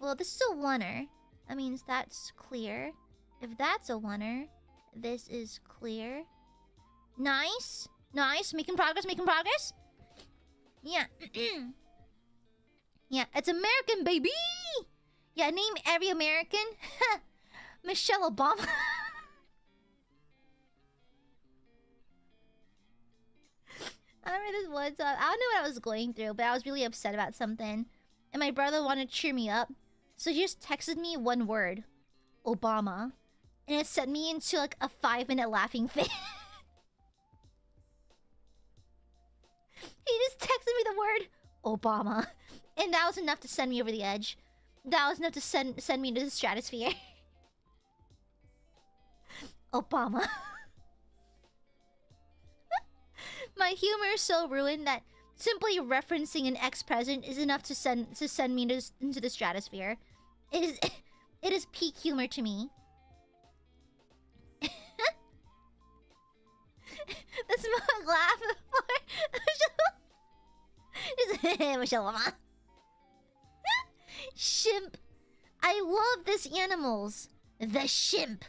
Well, this is a oneer. That means that's clear. If that's a oneer, this is clear. Nice. Nice. Making progress, making progress. Yeah. Yeah, it's American, baby! Yeah, name every American. Michelle Obama. I remember this one time. I don't know what I was going through, but I was really upset about something. And my brother wanted to cheer me up. So he just texted me one word. Obama. And it sent me into like a 5-minute laughing fit. He just texted me the word Obama. And that was enough to send me over the edge. That was enough to send me into the stratosphere. Obama. My humor is so ruined that simply referencing an ex-president is enough to send me into the stratosphere. It is peak humor to me. The smug laugh before Michelle Obama. Shimp. I love this animals. The shimp.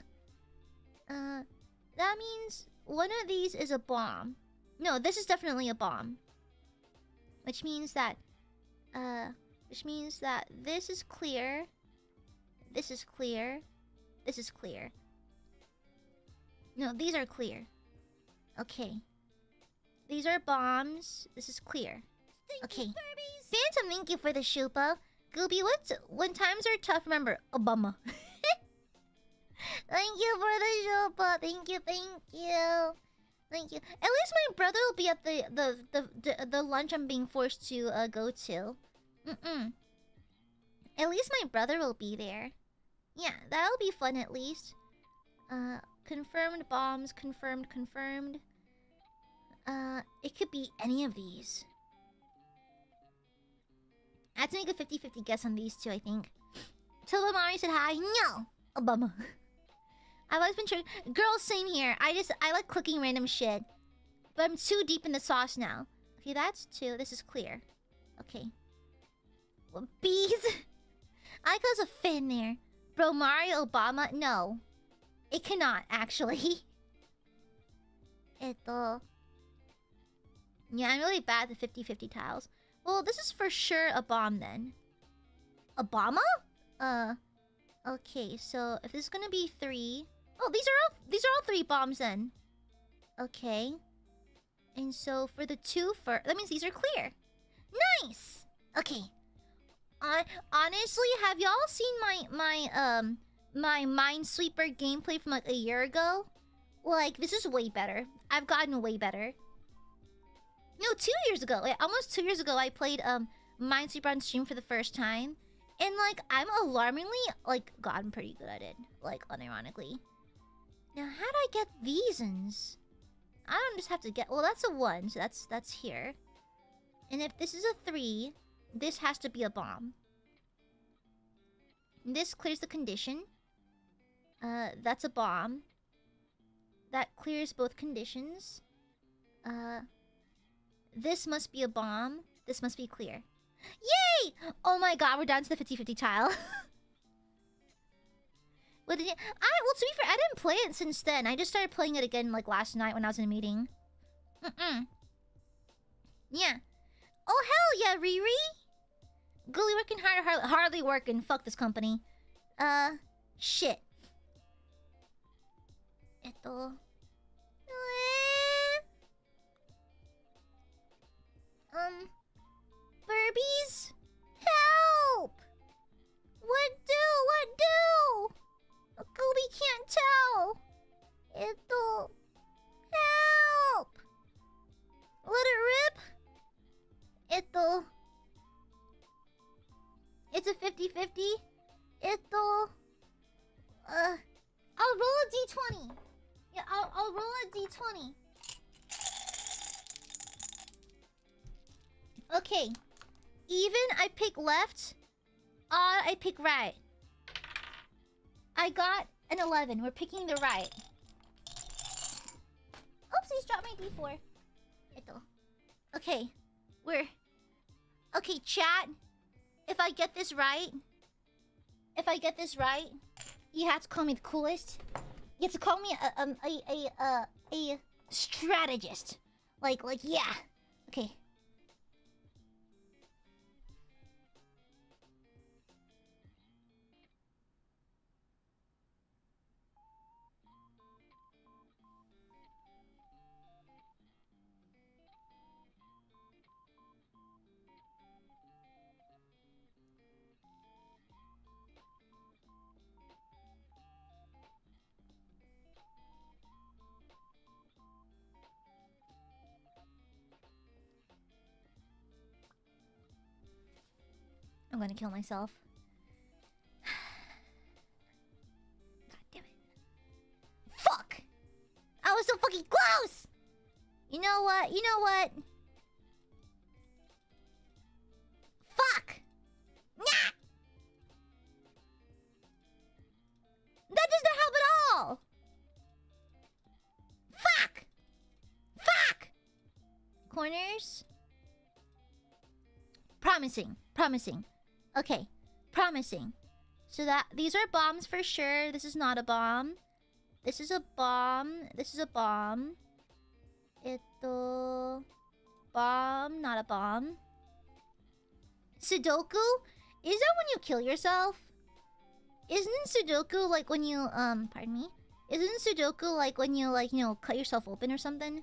That means one of these is a bomb. No, this is definitely a bomb. Which means that this is clear. This is clear. This is clear. No, these are clear. Okay. These are bombs. This is clear. Okay. Phantom, thank you for the shupa. Gooby, when times are tough, remember, Obama. Thank you for the shupa. Thank you, thank you. Thank you. At least my brother will be at the lunch I'm being forced to go to. At least my brother will be there. Yeah, that'll be fun at least. Confirmed bombs, confirmed. It could be any of these. I have to make a 50-50 guess on these two, I think. Tilda Mari said hi. No! Obama. I've always been sure. Girl, same here. I like clicking random shit. But I'm too deep in the sauce now. Okay, that's two. This is clear. Okay. Well, bees? I like there's a fin there. Bro, Mario Obama? No. It cannot, actually. Yeah, I'm really bad at the 50-50 tiles. Well, this is for sure a bomb then. Obama? Okay, so if this is gonna be 3... Oh, these are all 3 bombs then. Okay. And so for the 2 first... That means these are clear. Nice! Okay. Honestly, have y'all seen my Minesweeper gameplay from like a year ago? Like, this is way better. I've gotten way better. No, 2 years ago. Like, almost 2 years ago, I played Minesweeper on stream for the first time. And like, I'm alarmingly, like, gotten pretty good at it. Like, unironically. Now, how do I get these ins? I don't just have to get... Well, that's a 1, so that's here. And if this is a 3, this has to be a bomb. This clears the condition. That's a bomb. That clears both conditions. This must be a bomb. This must be clear. Yay! Oh my god, we're down to the 50-50 tile. What did you... well, to be fair, I didn't play it since then. I just started playing it again, like, last night when I was in a meeting. Yeah. Oh, hell yeah, Riri! Gully working hard, hardly working. Fuck this company. Shit. Burbies? Help! What do? Gooby can't tell. Help! Let it rip. It's a 50-50. I'll roll a d20. Yeah, I'll roll a d20. Okay. Even, I pick left. I pick right. I got an 11. We're picking the right. Oopsies, dropped my D4. Okay. Okay, chat. If I get this right... you have to call me the coolest. You have to call me a strategist. Like, yeah. Okay. I'm gonna kill myself. God damn it. Fuck! I was so fucking close! You know what? Fuck! Nah! That does not help at all! Fuck! Fuck! Corners? Promising. Okay, promising. So that these are bombs for sure. This is not a bomb. This is a bomb. Bomb, not a bomb. Sudoku? Is that when you kill yourself? Isn't Sudoku like when you pardon me? Isn't Sudoku like when you cut yourself open or something?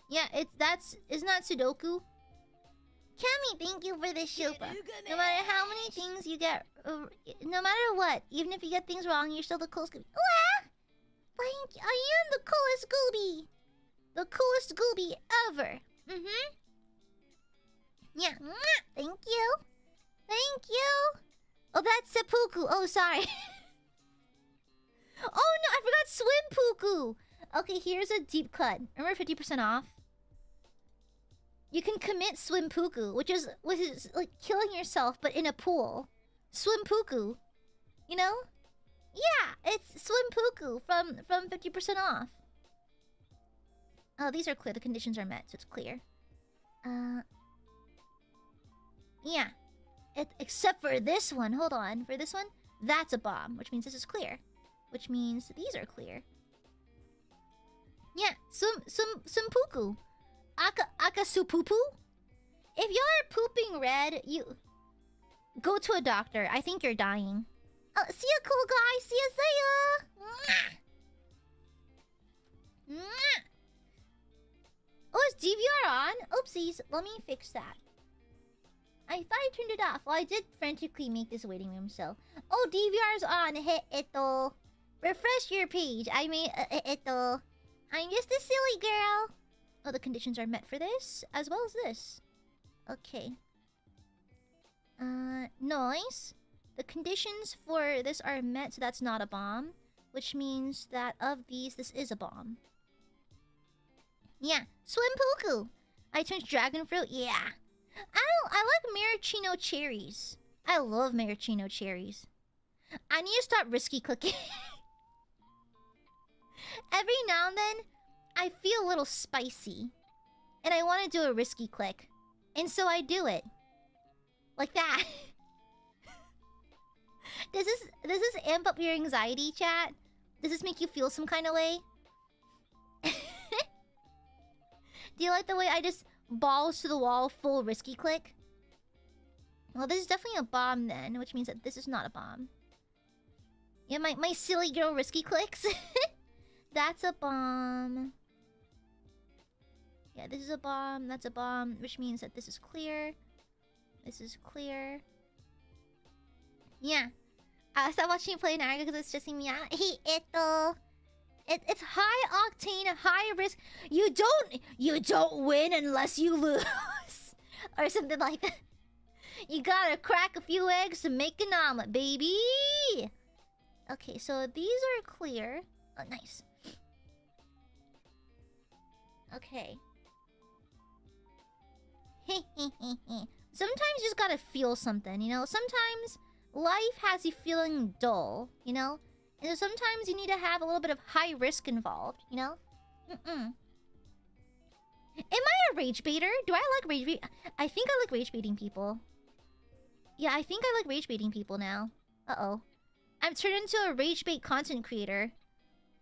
Yeah, isn't that Sudoku? Cammy, thank you for this shupa. No matter how many things you get, no matter what, even if you get things wrong, you're still the coolest Scooby. Thank you. I am the coolest Scooby. The coolest Scooby ever. Yeah. Thank you. Oh, that's seppuku. Oh, sorry. Oh no, I forgot swimpuku. Okay, here's a deep cut. Remember 50% off? You can commit swimpuku, which is like killing yourself, but in a pool. Swimpuku, you know? Yeah, it's swimpuku from 50% off. Oh, these are clear. The conditions are met, so it's clear. Yeah, except for this one. Hold on, for this one, that's a bomb, which means this is clear, which means these are clear. Yeah, swimpuku. Akasupupu? If you're pooping red, you go to a doctor. I think you're dying. Oh, see ya, cool guy. See ya. Oh, is DVR on? Oopsies. Let me fix that. I thought I turned it off. Well, I did frantically make this waiting room, so... Oh, DVR's on. Refresh your page. I'm just a silly girl. Oh, the conditions are met for this, as well as this. Okay. Nice. The conditions for this are met, so that's not a bomb. Which means that of these, this is a bomb. Yeah. Swimpuku. I turned dragon fruit. Yeah. I like maraschino cherries. I love maraschino cherries. I need to stop risky clicking. Every now and then, I feel a little spicy. And I want to do a risky click. And so I do it. Like that. Does this amp up your anxiety, chat? Does this make you feel some kind of way? Do you like the way I just balls to the wall full risky click? Well, this is definitely a bomb then, which means that this is not a bomb. Yeah, my silly girl risky clicks. That's a bomb. Yeah, this is a bomb. That's a bomb, which means that this is clear. This is clear. Yeah. I stopped watching you play Naruto because it's stressing me out. It's high octane, high risk. You don't win unless you lose. Or something like that. You gotta crack a few eggs to make an omelet, baby. Okay, so these are clear. Oh, nice. Okay. Sometimes you just gotta feel something, you know? Sometimes life has you feeling dull, you know? And so sometimes you need to have a little bit of high risk involved, you know? Am I a rage baiter? Do I like rage bait? I think I like rage baiting people. Yeah, I think I like rage baiting people now. Uh-oh. I'm turned into a rage bait content creator.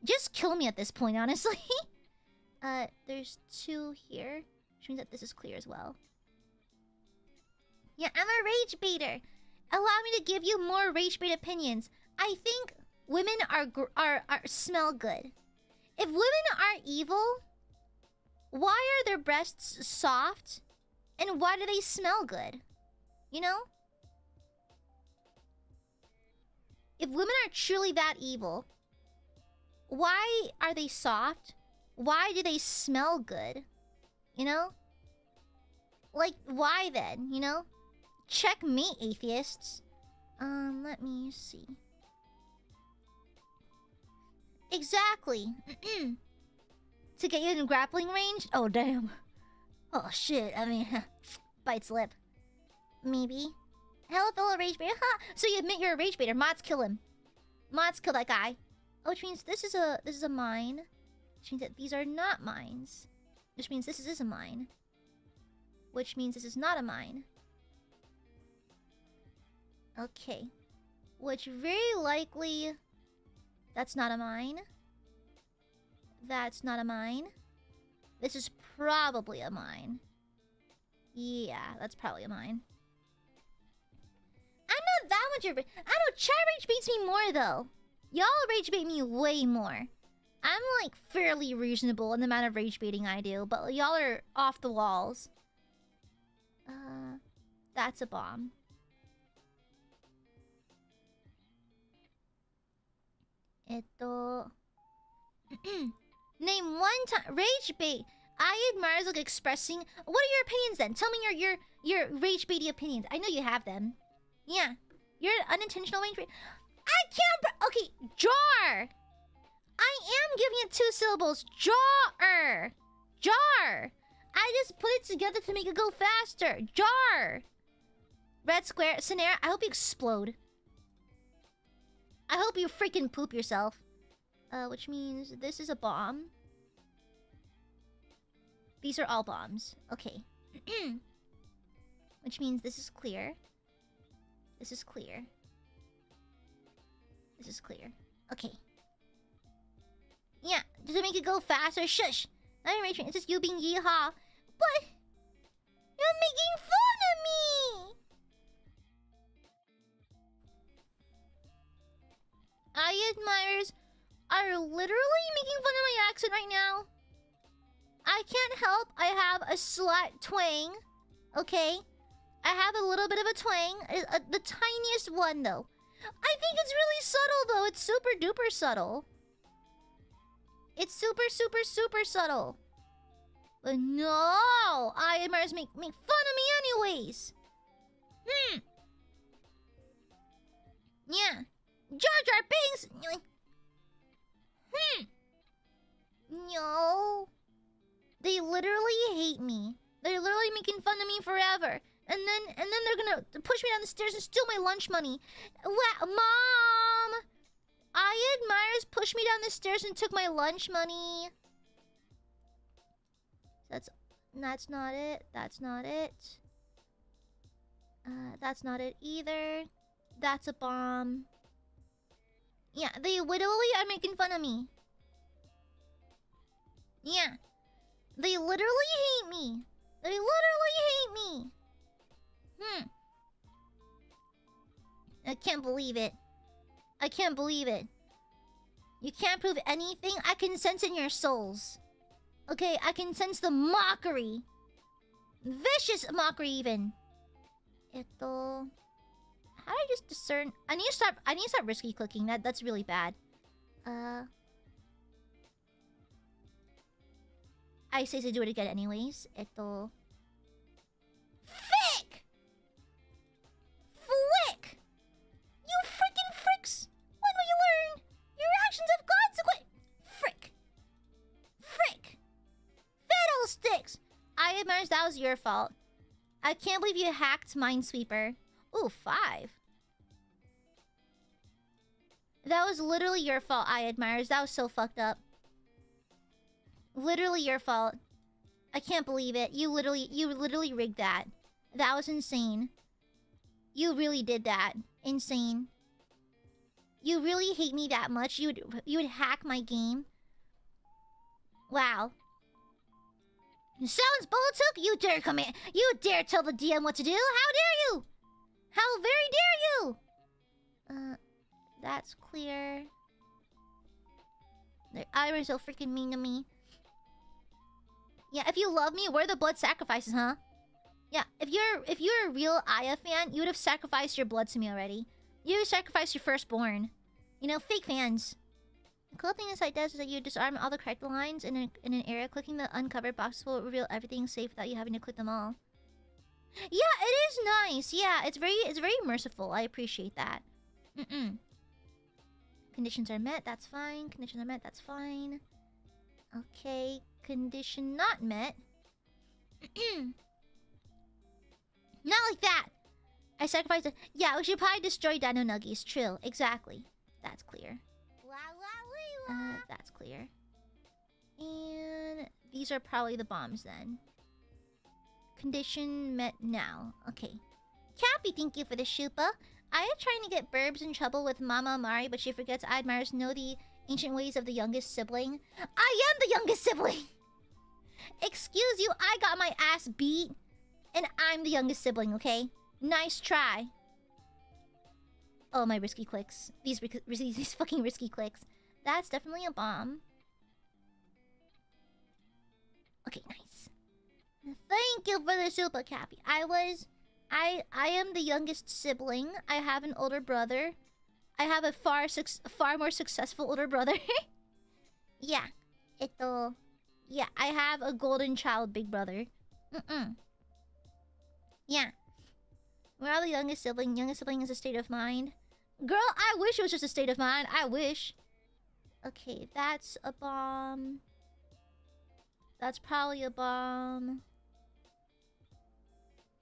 Just kill me at this point, honestly. There's 2 here, which means that this is clear as well. Yeah, I'm a rage baiter. Allow me to give you more rage bait opinions. I think women are smell good. If women are evil, why are their breasts soft? And why do they smell good? You know? If women are truly that evil, why are they soft? Why do they smell good? You know? Like, why then, you know? Checkmate, atheists. Let me see. Exactly. To get you in grappling range? Oh, damn. Oh, shit. I mean, bites lip. Maybe. Hello, fellow rage baiter. Ha! So you admit you're a rage baiter. Mods kill him. Mods kill that guy. Oh, which means this is a mine. Which means that these are not mines. Which means this is a mine. Which means this is not a mine. Okay. Which very likely... That's not a mine. That's not a mine. This is probably a mine. Yeah, that's probably a mine. I'm not that much of a... I don't know, chat rage baits me more, though. Y'all rage bait me way more. I'm, like, fairly reasonable in the amount of rage baiting I do, but y'all are off the walls. That's a bomb. Name one time... Rage bait. Aiadmirers look expressing... What are your opinions, then? Tell me your rage baity opinions. I know you have them. Yeah. You're an unintentional rage bait. I can't... Okay, jar! I am giving it 2 syllables. Jar! Jar! I just put it together to make it go faster. Jar! Red square. Scenario. I hope you explode. I hope you freaking poop yourself. Which means this is a bomb. These are all bombs. Okay. Which means this is clear. This is clear. This is clear. Okay. Yeah, to make it go faster. Shush! Not even it's just you being yeehaw. What? You're making fun of me! Aiadmirers are literally making fun of my accent right now. I can't help. I have a slight twang. Okay? I have a little bit of a twang. The tiniest one, though. I think it's really subtle, though. It's super duper subtle. It's super, super, super subtle. But no! Aiadmirers make fun of me anyways. Yeah. Jar Jar Binks! No. They literally hate me. They're literally making fun of me forever. And then they're gonna push me down the stairs and steal my lunch money. Mom! Aiadmirers pushed me down the stairs and took my lunch money. That's not it. That's not it. That's not it either. That's a bomb. Yeah, they literally are making fun of me. Yeah. They literally hate me. They literally hate me. I can't believe it. I can't believe it. You can't prove anything. I can sense in your souls. Okay, I can sense the mockery. Vicious mockery, even. How do I just discern? I need to stop risky clicking. That's really bad. I say to do it again anyways. Fick! Flick! You freaking fricks! When will you learn? Your actions have consequence! Frick! Frick! Fiddlesticks! Aiadmirers, that was your fault. I can't believe you hacked Minesweeper. Ooh, 5. That was literally your fault, Aiadmirers. That was so fucked up. Literally your fault. I can't believe it. You literally rigged that. That was insane. You really did that. Insane. You really hate me that much? You would hack my game? Wow. Sounds Bulletuk? You dare come in. You dare tell the DM what to do? How dare you? How very dare you? That's clear. Their eyes are so freaking mean to me. Yeah, if you love me, where are the blood sacrifices, huh? Yeah, if you're a real Aya fan, you would have sacrificed your blood to me already. You would have sacrificed your firstborn. You know, fake fans. The cool thing this site does is that you disarm all the correct lines in an area. Clicking the uncovered box will reveal everything safe without you having to click them all. Yeah, it is nice. Yeah, it's very merciful. I appreciate that. Conditions are met, that's fine. Conditions are met, that's fine. Okay, condition not met. Not like that! I sacrificed it. Yeah, we should probably destroy Dino Nuggies. True, exactly. That's clear. That's clear. And these are probably the bombs then. Condition met now. Okay. Cappy, thank you for the shupa. Aya trying to get Burbs in trouble with Mama Amare, but she forgets Aiadmirers know the ancient ways of the youngest sibling. I am the youngest sibling! Excuse you, I got my ass beat. And I'm the youngest sibling, okay? Nice try. Oh, my risky clicks. These fucking risky clicks. That's definitely a bomb. Okay, nice. Thank you for the super Cappy. I am the youngest sibling. I have an older brother. I have a far more successful older brother. Yeah. Yeah, I have a golden child big brother. Yeah. We're all the youngest sibling. Youngest sibling is a state of mind. Girl, I wish it was just a state of mind. I wish. Okay, that's a bomb. That's probably a bomb.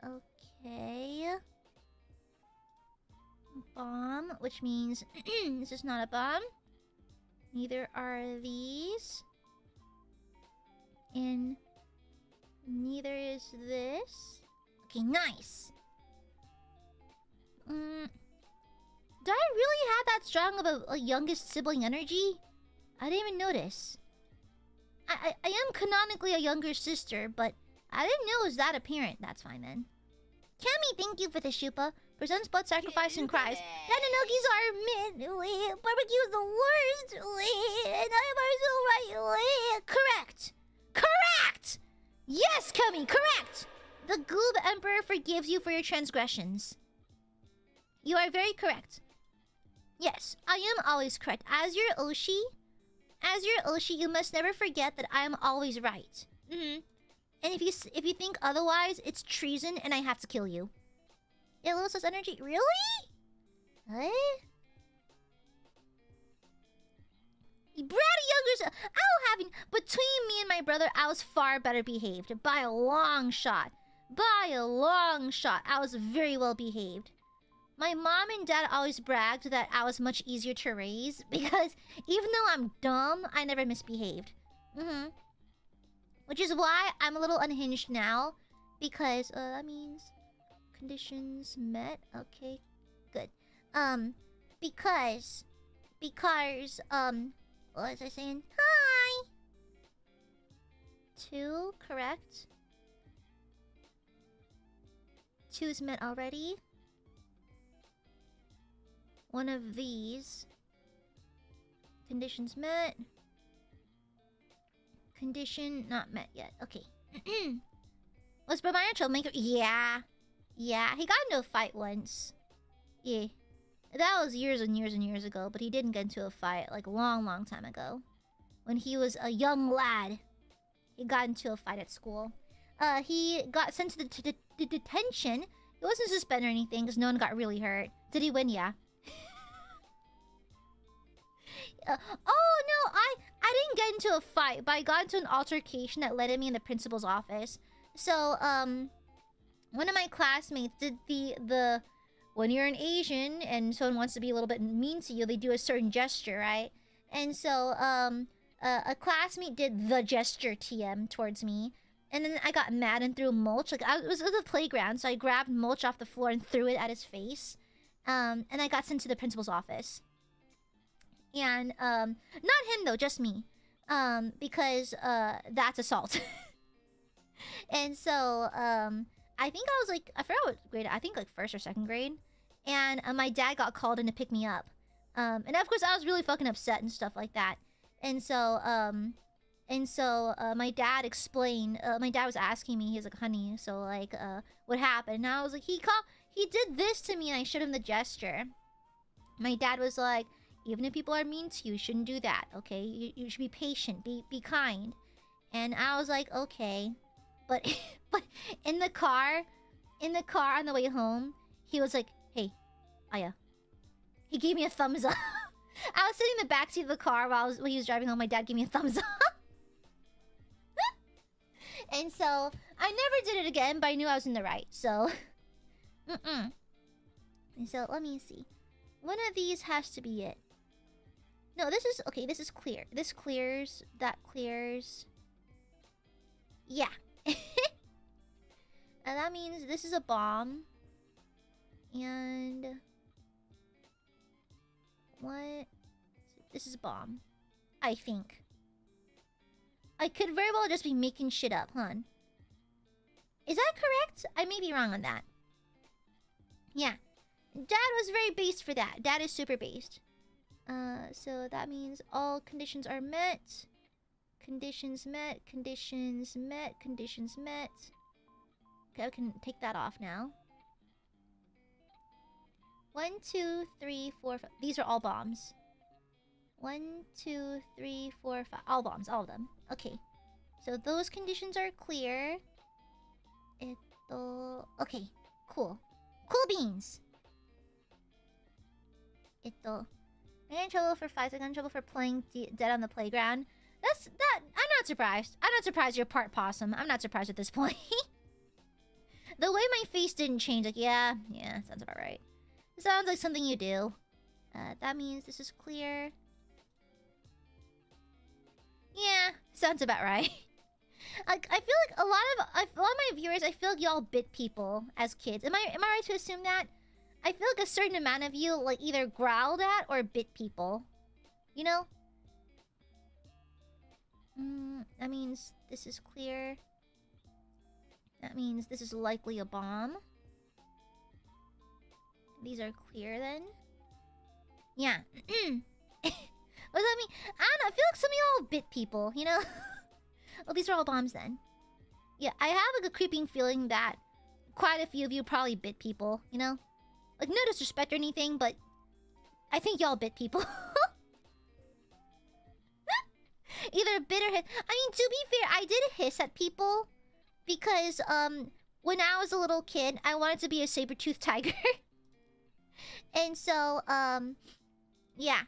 Okay. Bomb, which means this is not a bomb. Neither are these. And neither is this. Okay, nice. Do I really have that strong of a youngest sibling energy? I didn't even notice. I am canonically a younger sister, but I didn't know it was that apparent. That's fine then. Cammy, thank you for the shupa. Presents blood sacrifice and cries. Nanonogis are mid. Barbecue is the worst. And I am so right. Correct. Correct! Yes, Cammy, correct! The Goob Emperor forgives you for your transgressions. You are very correct. Yes, I am always correct. As your Oshi, you must never forget that I am always right. And if you think otherwise, it's treason and I have to kill you. It loses energy. Really? What? Bratty younger. Between me and my brother, I was far better behaved by a long shot. By a long shot, I was very well behaved. My mom and dad always bragged that I was much easier to raise because even though I'm dumb, I never misbehaved. Which is why I'm a little unhinged now because that means conditions met. Okay, good. Because what was I saying? Hi. 2, correct. 2 is met already. One of these. Conditions met. Condition not met yet. Okay. Was Brahmaya a troublemaker? Yeah. Yeah, he got into a fight once. Yeah. That was years and years and years ago, but he didn't get into a fight, like, long time ago. When he was a young lad. He got into a fight at school. He got sent to the detention. He wasn't suspended or anything, because no one got really hurt. Did he win? Yeah. Oh, no, I didn't get into a fight, but I got into an altercation that led me in the principal's office. So, one of my classmates did the when you're an Asian and someone wants to be a little bit mean to you, they do a certain gesture, right? And so a classmate did the gesture TM towards me, and then I got mad and threw mulch. Like I was at the playground, so I grabbed mulch off the floor and threw it at his face. And I got sent to the principal's office. And not him though, just me. Because that's assault. And so I think I was like, I forgot what grade, I think like first or second grade. And my dad got called in to pick me up. And of course I was really fucking upset and stuff like that. And so my dad explained, my dad was asking me, he's like, honey, so like what happened? And I was like, he did this to me, and I showed him the gesture. My dad was like, even if people are mean to you, you shouldn't do that, okay? You should be patient, be kind. And I was like, okay. But in the car on the way home, he was like, hey, Aya. He gave me a thumbs up. I was sitting in the backseat of the car when he was driving home. My dad gave me a thumbs up. And so I never did it again, but I knew I was in the right, so And so let me see. One of these has to be it. No, this is okay, this is clear. This clears, that clears. Yeah. And that means this is a bomb. And what? This is a bomb. I think. I could very well just be making shit up, huh? Is that correct? I may be wrong on that. Yeah. Dad was very based for that. Dad is super based. So that means all conditions are met. Conditions met, conditions met, conditions met. Okay, I can take that off now. 1, 2, 3, 4, 5. These are all bombs. 1, 2, 3, 4, 5. All bombs, all of them. Okay. So those conditions are clear. Okay, cool. Cool beans. I got in trouble for fights. I got in trouble for playing dead on the playground. I'm not surprised. I'm not surprised you're part possum. I'm not surprised at this point. The way my face didn't change, like, yeah, sounds about right. Sounds like something you do. That means this is clear. Yeah, sounds about right. Like, I feel like a lot of my viewers, I feel like y'all bit people as kids. Am I right to assume that? I feel like a certain amount of you, like, either growled at or bit people. You know? That means this is clear. That means this is likely a bomb. These are clear then. Yeah. What does that mean? I don't know. I feel like some of y'all bit people, you know? Well, these are all bombs then. Yeah, I have like a creeping feeling that quite a few of you probably bit people, you know? Like, no disrespect or anything, but I think y'all bit people. Either bit or hiss. I mean, to be fair, I did hiss at people because, when I was a little kid, I wanted to be a saber-toothed tiger. And so, yeah.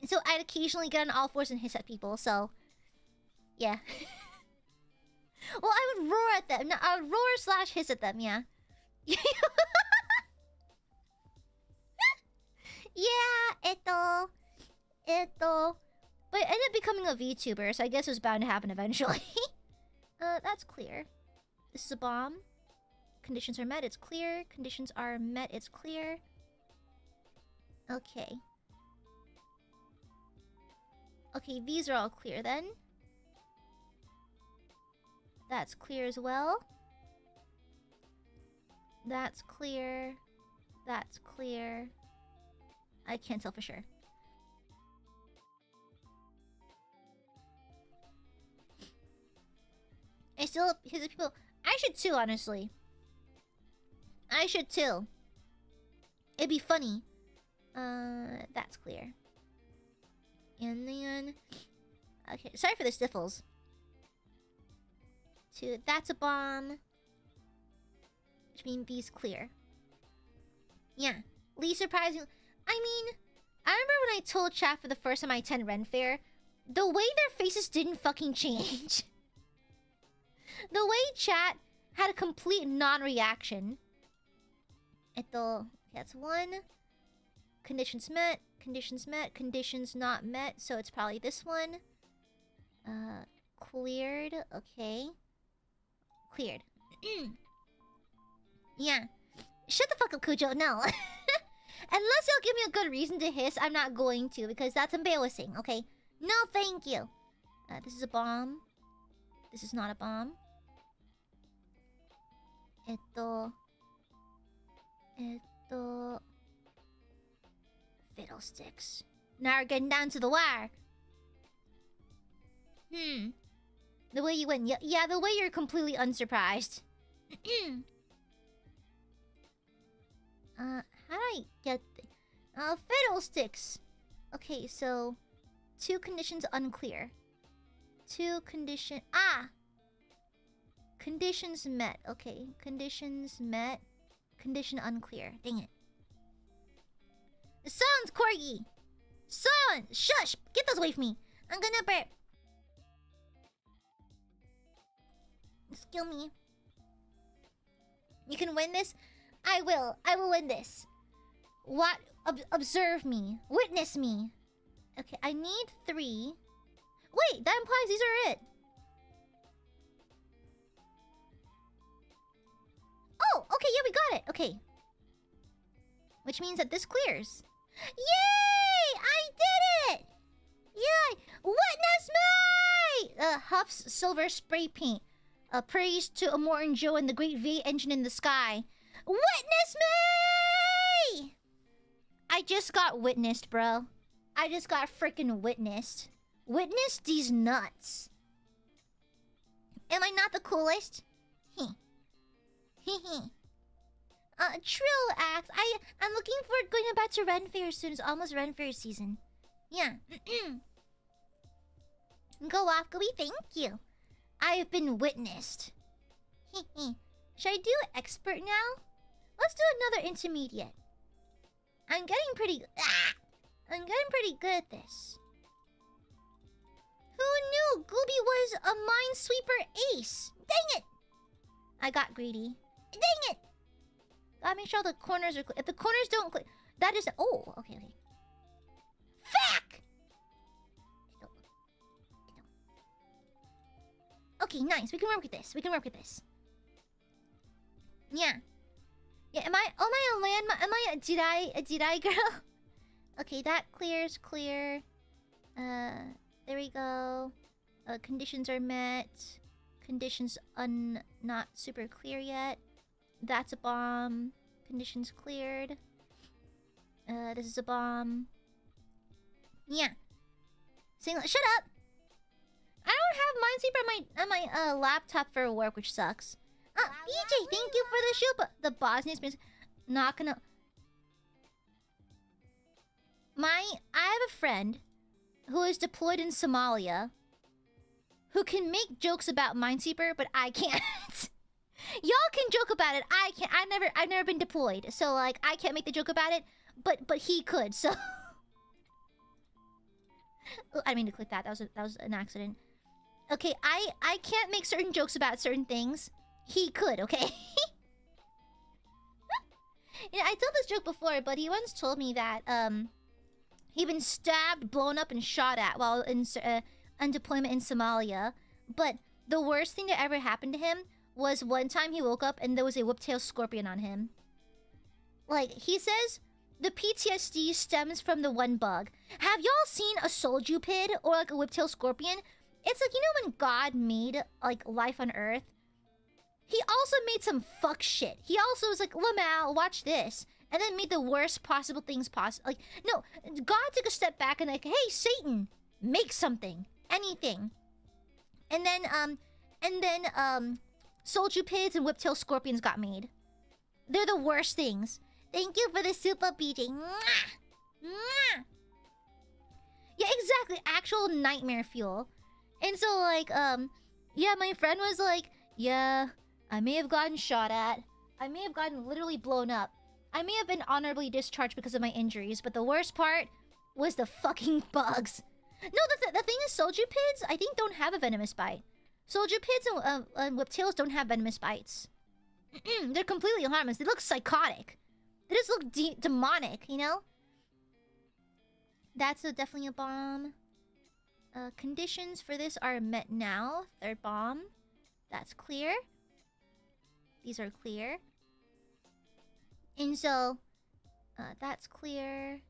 So I'd occasionally get on all fours and hiss at people, so... Yeah. Well, I would roar at them. No, I would roar / hiss at them, yeah. Yeah, But I ended up becoming a VTuber, so I guess it was bound to happen eventually. That's clear. This is a bomb. Conditions are met, it's clear. Conditions are met, it's clear. Okay. Okay, these are all clear then. That's clear as well. That's clear. That's clear. I can't tell for sure. I still hit the people. I should too, honestly. I should too. It'd be funny. That's clear. And then... Okay, sorry for the sniffles. That's a bomb. Which means B's clear. Yeah. Least surprising. I mean, I remember when I told chat for the first time I attended Ren Fair, the way their faces didn't fucking change. The way chat had a complete non-reaction. That's one. Conditions met, conditions not met, so it's probably this one. Cleared, okay. Cleared. Yeah. Shut the fuck up, Cujo, no. Unless you'll give me a good reason to hiss, I'm not going to, because that's embarrassing, okay? No, thank you. This is a bomb. This is not a bomb. Fiddlesticks. Now we're getting down to the wire. The way you went, yeah, the way you're completely unsurprised. How do I get fiddlesticks? Okay, so 2 conditions unclear. 2 condition conditions met. Okay, conditions met. Condition unclear. Dang it. Silence, Corgi! Silence! Shush! Get those away from me! I'm gonna burp. Excuse me. You can win this? I will. I will win this. What? Observe me. Witness me. Okay, I need 3. Wait, that implies these are it. Oh, okay, yeah, we got it. Okay. Which means that this clears. Yay! I did it! Yay! Witness me! Huff's silver spray paint. Praise to Amore and Joe and the great V engine in the sky. Witness me! I just got witnessed, bro. I just got freaking witnessed. Witness these nuts. Am I not the coolest? Trill act. I'm looking forward to going back to Ren Fair soon. It's almost Ren Fair season. Yeah. Go off, Goby. Thank you. I have been witnessed. Should I do expert now? Let's do another intermediate. I'm getting pretty good at this. Who knew Gooby was a minesweeper ace? Dang it! I got greedy. Dang it! Gotta make sure the corners are clear. If the corners don't clear, that is. Oh, okay. Fuck! Okay, nice. We can work with this. Yeah. Yeah. Am I a landmine? Am I a Jedi girl? Okay, that clears. Clear. There we go. Conditions are met. Conditions not super clear yet. That's a bomb. Conditions cleared. This is a bomb. Yeah. Shut up! I don't have Minesweeper on my laptop for work, which sucks. BJ, thank you for the show, but the Bosnia's been not gonna. I have a friend who is deployed in Somalia who can make jokes about Minesweeper, but I can't. Y'all can joke about it. I can't. I've never been deployed, so like I can't make the joke about it. But he could. So I didn't mean to click that. That was an accident. Okay, I can't make certain jokes about certain things. He could. Okay. Yeah, I told this joke before, but he once told me that he'd been stabbed, blown up, and shot at while on deployment in Somalia. But the worst thing that ever happened to him was one time he woke up and there was a whiptail scorpion on him. Like, he says the PTSD stems from the one bug. Have y'all seen a Soljupid or like a whiptail scorpion? It's like, you know when God made like life on Earth? He also made some fuck shit. He also was like, Lamal, watch this. And then made the worst possible things possible. Like, no, God took a step back and like, hey, Satan, make something. Anything. And then, Soljupids and whiptail scorpions got made. They're the worst things. Thank you for the super BJ. Mwah! Mwah! Yeah, exactly. Actual nightmare fuel. And so, like, yeah, my friend was like, yeah, I may have gotten shot at. I may have gotten literally blown up. I may have been honorably discharged because of my injuries, but the worst part was the fucking bugs. No, the thing is, Soljupids, I think, don't have a venomous bite. Soldier pits and whiptails don't have venomous bites. They're completely harmless. They look psychotic. They just look demonic, you know? That's definitely a bomb. Conditions for this are met now. Third bomb. That's clear. These are clear. And so, that's clear.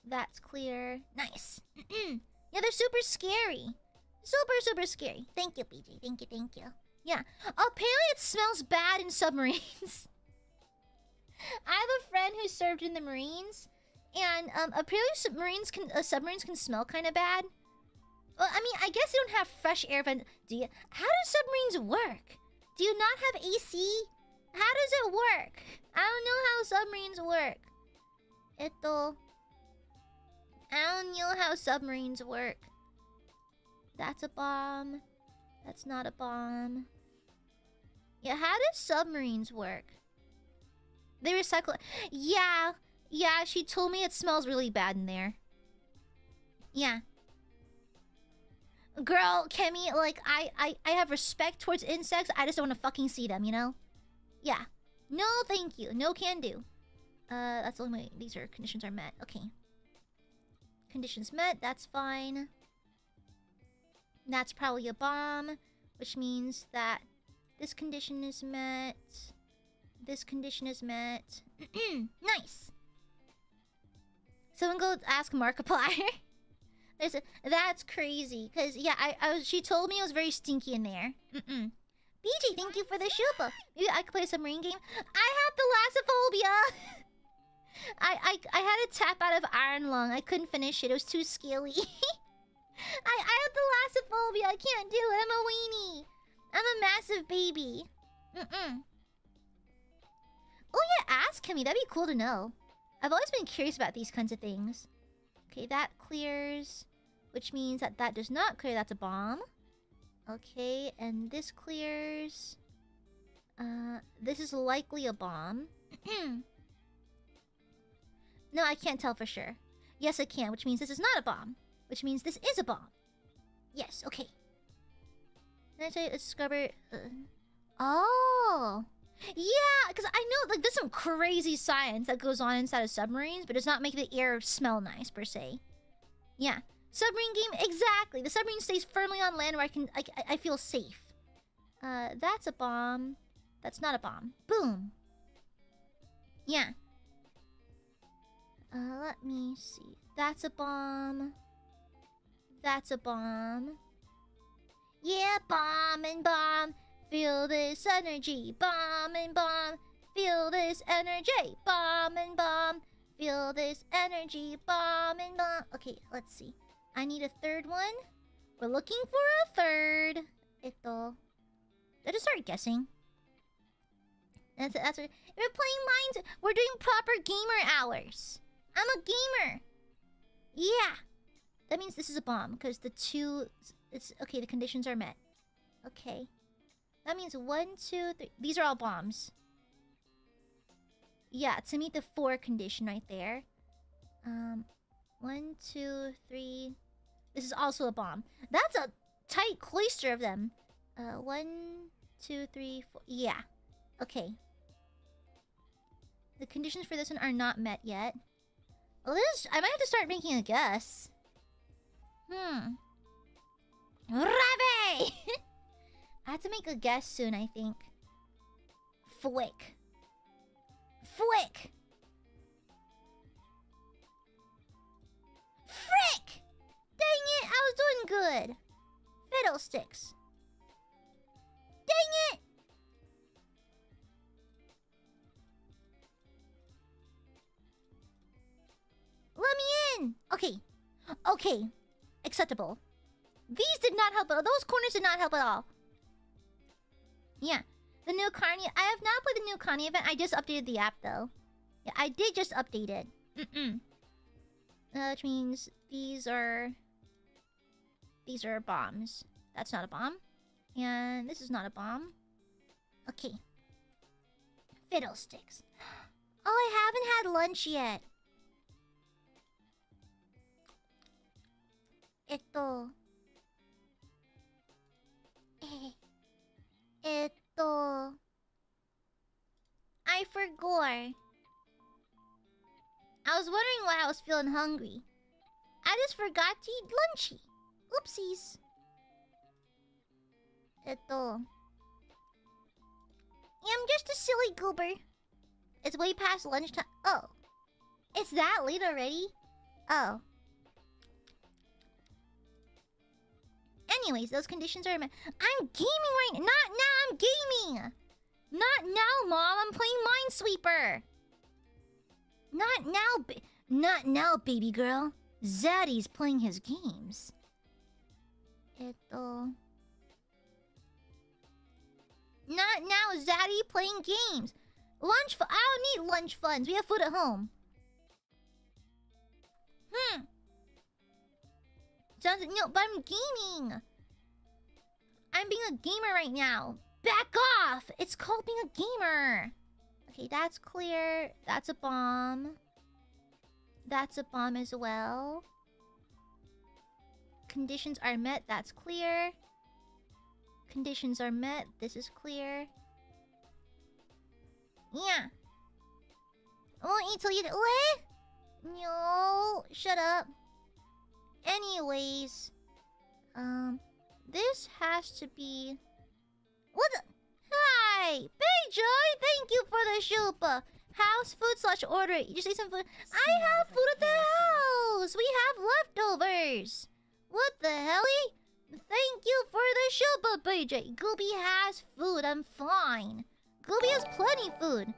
That's clear. Nice. Yeah, they're super scary. Super scary. Thank you, BJ. Thank you. Yeah. Apparently it smells bad in submarines. I have a friend who served in the Marines. And apparently submarines can smell kind of bad. Well, I mean, I guess they don't have fresh air vent. How do submarines work? Do you not have AC? How does it work? I don't know how submarines work. I don't know how submarines work. That's a bomb. That's not a bomb. Yeah, how do submarines work? They recycle. Yeah, she told me it smells really bad in there. Yeah. Girl, Kemi, like, I have respect towards insects. I just don't want to fucking see them, you know? Yeah. No, thank you. No can do. That's the only way these conditions are met. Okay. Conditions met. That's fine. That's probably a bomb, which means that this condition is met. This condition is met. Nice. Someone go ask Markiplier. That's crazy. Cause yeah, she told me it was very stinky in there. BJ, thank you for the shupa. Maybe I could play a submarine game. I have thalassophobia. I had to tap out of Iron Lung. I couldn't finish it. It was too scaly. I have thalassophobia. I can't do it. I'm a weenie. I'm a massive baby. Oh yeah, ask Kimmy. That'd be cool to know. I've always been curious about these kinds of things. Okay, that clears, which means that that does not clear. That's a bomb. Okay, and this clears. This is likely a bomb. No, I can't tell for sure. Yes, I can, which means this is not a bomb. Which means this is a bomb. Yes, okay. Then I say a scrubber. Oh. Yeah, because I know, like, there's some crazy science that goes on inside of submarines, but does not make the air smell nice, per se. Yeah. Submarine game, exactly. The submarine stays firmly on land where I feel safe. That's a bomb. That's not a bomb. Boom. Yeah. Let me see. That's a bomb. That's a bomb. Yeah, bomb and bomb. Feel this energy. Bomb and bomb. Feel this energy. Bomb and bomb. Feel this energy. Bomb and bomb. Okay, let's see. I need a third one. We're looking for a third. Ito. I just started guessing. That's what, we're playing Minds. We're doing proper gamer hours. I'm a gamer. Yeah. That means this is a bomb because the two. It's okay. The conditions are met. Okay. That means 1, 2, 3. These are all bombs. Yeah, to meet the 4 condition right there. 1, 2, 3. This is also a bomb. That's a tight cloister of them. 1, 2, 3, 4. Yeah. Okay. The conditions for this one are not met yet. Well, this I might have to start making a guess. Rabe! I have to make a guess soon, I think. Flick. Flick! Frick! Dang it, I was doing good. Fiddlesticks. Dang it! Let me in! Okay. Okay. Acceptable. These did not help at all. Those corners did not help at all. Yeah. The new Carney. I have not played the new Carney event. I just updated the app, though. Yeah, I did just update it. Which means these are bombs. That's not a bomb. And this is not a bomb. Okay. Fiddlesticks. Oh, I haven't had lunch yet. gore. I was wondering why I was feeling hungry. I just forgot to eat lunchy. Oopsies. I'm just a silly goober. It's way past lunchtime. Oh. It's that late already? Oh. Anyways, those conditions are met. I'm gaming right now. Not now, I'm gaming. Not now, Mom. I'm playing Minesweeper. Not now, baby girl. Zaddy's playing his games. Not now, Zaddy playing games. I don't need lunch funds. We have food at home. No, but I'm gaming. I'm being a gamer right now. Back off! It's called being a gamer. Okay, that's clear. That's a bomb. That's a bomb as well. Conditions are met. That's clear. Conditions are met. This is clear. Yeah. I won't eat till you... What? No. Shut up. Anyways. This has to be... What the... Hi! Beijoy! Thank you for the shupa. House food / order. You just ate some food. I have food at the house! We have leftovers! What the helly? Thank you for the shupa, BJ. Gooby has food. I'm fine. Gooby has plenty food.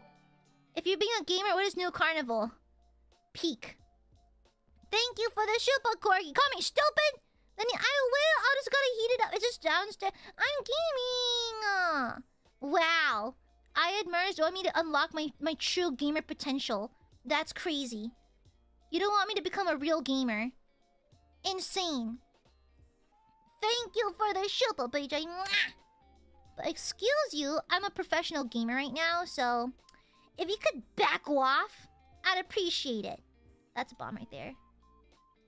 If you're being a gamer, what is New Carnival? Peak. Thank you for the shupa, Corgi. Call me stupid? Then I will. I'll just gotta heat it up. It's just downstairs. I'm gaming. Wow. Aiadmirers want me to unlock my true gamer potential. That's crazy. You don't want me to become a real gamer. Insane. Thank you for the shupa, BJ. But excuse you, I'm a professional gamer right now, so... If you could back off, I'd appreciate it. That's a bomb right there.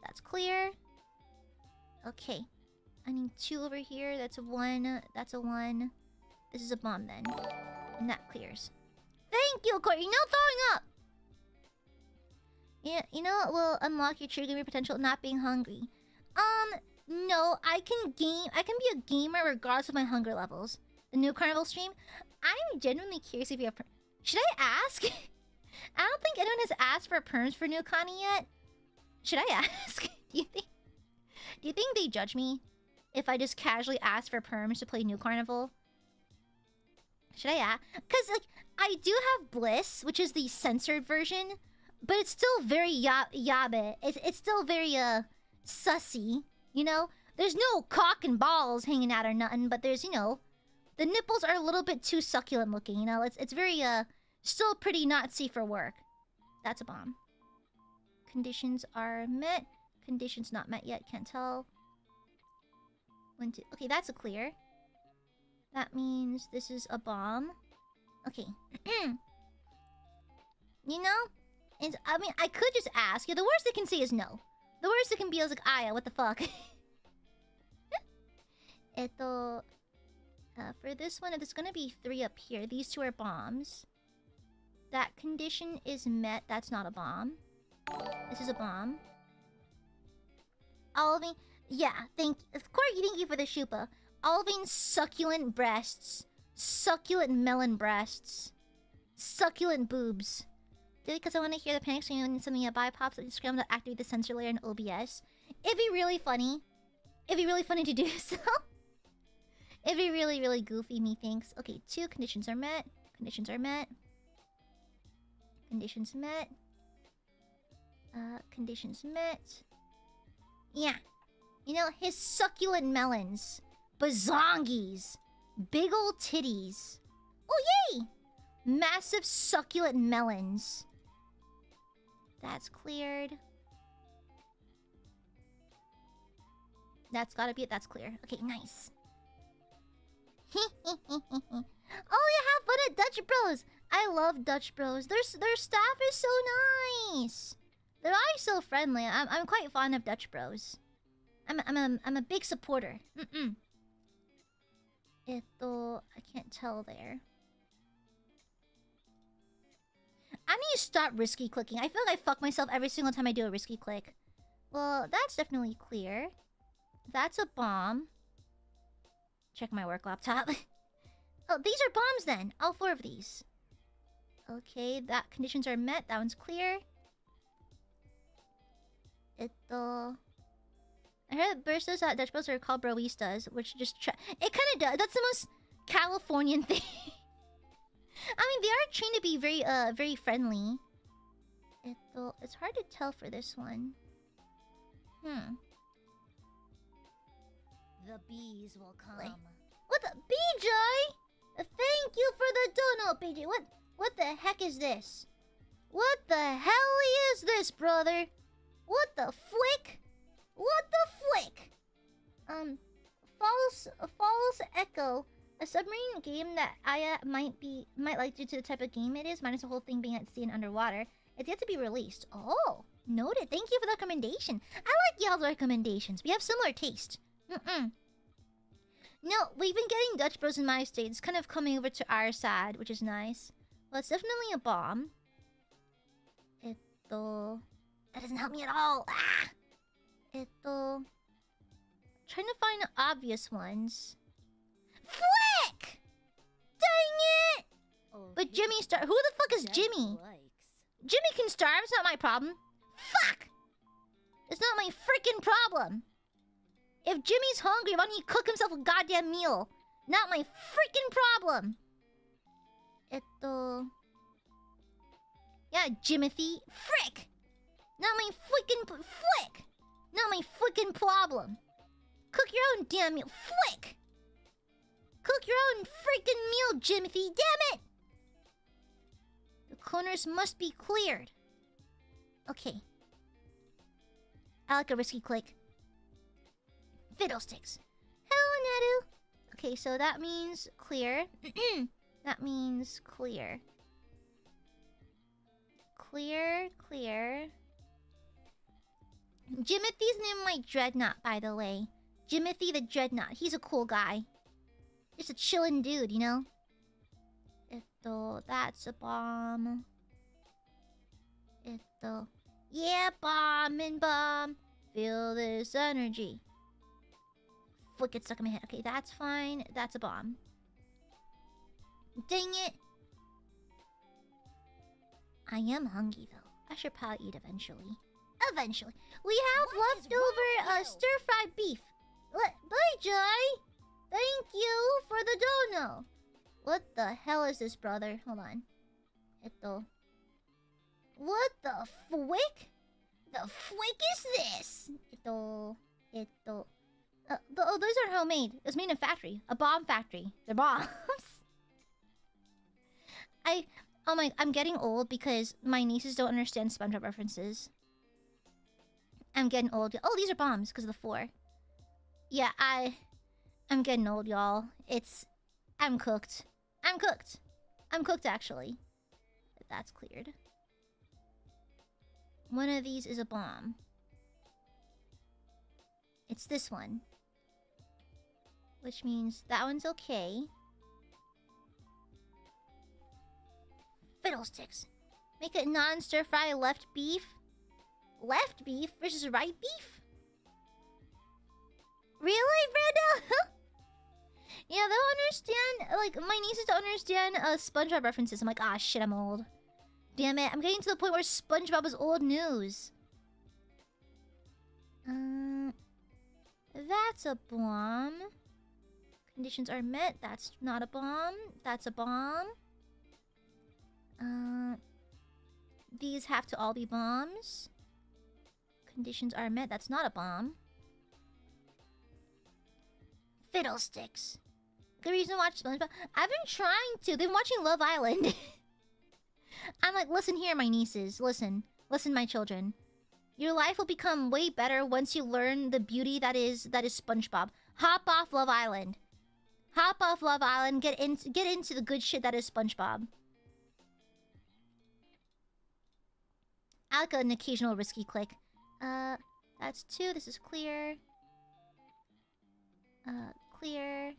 That's clear. Okay. I need 2 over here. That's a 1. That's a 1. This is a bomb then. And that clears. Thank you, Courtney. No throwing up! Yeah, you know what will unlock your true gamer potential? Not being hungry. No, I can game. I can be a gamer regardless of my hunger levels. The New Carnival stream. I'm genuinely curious if you have... Should I ask? I don't think anyone has asked for perms for New Connie yet. Should I ask? Do you think they judge me if I just casually ask for perms to play New Carnival? Should I ask? Because, like, I do have Bliss, which is the censored version, but it's still very yabe. It's still very, sussy, you know? There's no cock and balls hanging out or nothing, but there's, you know... The nipples are a little bit too succulent looking, you know? It's very, still pretty not safe for work. That's a bomb. Conditions are met. Conditions not met yet, can't tell. 1, 2... Okay, that's a clear. That means this is a bomb. Okay. You know? I mean, I could just ask. Yeah, the worst they can say is no. The worst it can be is like, Aya, what the fuck? For this one, there's gonna be 3 up here. These 2 are bombs. That condition is met. That's not a bomb. This is a bomb. Olivine... Yeah, Corgi, thank you for the shupa. Olivine's succulent breasts. Succulent melon breasts. Succulent boobs. Because I want to hear the panic scream when something nearby pops up, scramble to activate the sensor layer in OBS. It'd be really funny. It'd be really funny to do so. It'd be really, really goofy, methinks. Okay, 2 conditions are met. Conditions are met. Conditions met. Conditions met. Yeah. You know, his succulent melons. Bazongies. Big ol' titties. Oh, yay! Massive succulent melons. That's cleared. That's gotta be it. That's clear. Okay, nice. Oh, you have fun at Dutch Bros. I love Dutch Bros. Their staff is so nice. They're always so friendly. I'm quite fond of Dutch Bros. I'm a big supporter. I can't tell there. I need to stop risky clicking. I feel like I fuck myself every single time I do a risky click. Well, that's definitely clear. That's a bomb. Check my work laptop. Oh, these are bombs then. All 4 of these. Okay, that conditions are met. That one's clear. I heard baristas at Dutch Bros are called broistas, which just it kind of does. That's the most Californian thing. I mean, they are trained to be very friendly. It's hard to tell for this one. The bees will come. Like, what the BJ? Thank you for the dono, BJ. What the heck is this? What the hell is this, brother? What the flick? What the flick? False Echo. A submarine game that Aya might like due to the type of game it is, minus the whole thing being at sea and underwater. It's yet to be released. Oh, noted. Thank you for the recommendation. I like y'all's recommendations. We have similar taste. No, we've been getting Dutch Bros in my state. It's kind of coming over to our side, which is nice. Well, it's definitely a bomb. That doesn't help me at all. Ah! Trying to find obvious ones. Flick! Dang it! Oh, But Jimmy Who the fuck is Jimmy? Jimmy can starve. It's not my problem. Fuck! It's not my freaking problem. If Jimmy's hungry, why don't he cook himself a goddamn meal? Not my freaking problem. Yeah, Jimothy. Frick! Not my freaking flick! Not my freaking problem. Cook your own damn meal. Flick! Cook your own freaking meal, Jimothy. Damn it! The corners must be cleared. Okay. I like a risky click. Fiddlesticks. Hello, Nadu. Okay, so that means clear. That means clear. Clear. Jimothy's name my Dreadnought, by the way. Jimothy the Dreadnought. He's a cool guy. Just a chillin' dude, you know? That's a bomb. Yeah, bomb and bomb. Feel this energy. Foot gets stuck in my head. Okay, that's fine. That's a bomb. Dang it. I am hungry, though. I should probably eat eventually. Eventually. We have leftover stir-fried beef. Bye, Jai. Thank you for the dono. What the hell is this, brother? Hold on. What the fwick? The fwick is this? Oh, those aren't homemade. It was made in a factory. A bomb factory. They're bombs. I'm getting old because my nieces don't understand SpongeBob references. I'm getting old. Oh, these are bombs because of the 4. Yeah, I'm getting old, y'all. I'm cooked. I'm cooked, actually. But that's cleared. One of these is a bomb. It's this one. Which means that one's okay. Fiddlesticks. Make it non-stir-fry left beef. Left beef versus right beef? Really, Brando? Yeah, they'll understand. Like, my nieces don't understand SpongeBob references. I'm like, ah, shit, I'm old. Damn it, I'm getting to the point where SpongeBob is old news. That's a bomb. Conditions are met. That's not a bomb. That's a bomb. These have to all be bombs. Conditions are met. That's not a bomb. Fiddlesticks. Good reason to watch SpongeBob. I've been trying to. They've been watching Love Island. I'm like, listen here, my nieces. Listen, my children. Your life will become way better once you learn the beauty that is SpongeBob. Hop off Love Island. Hop off Love Island. Get into the good shit that is SpongeBob. I like an occasional risky click. That's 2. This is clear. Clear.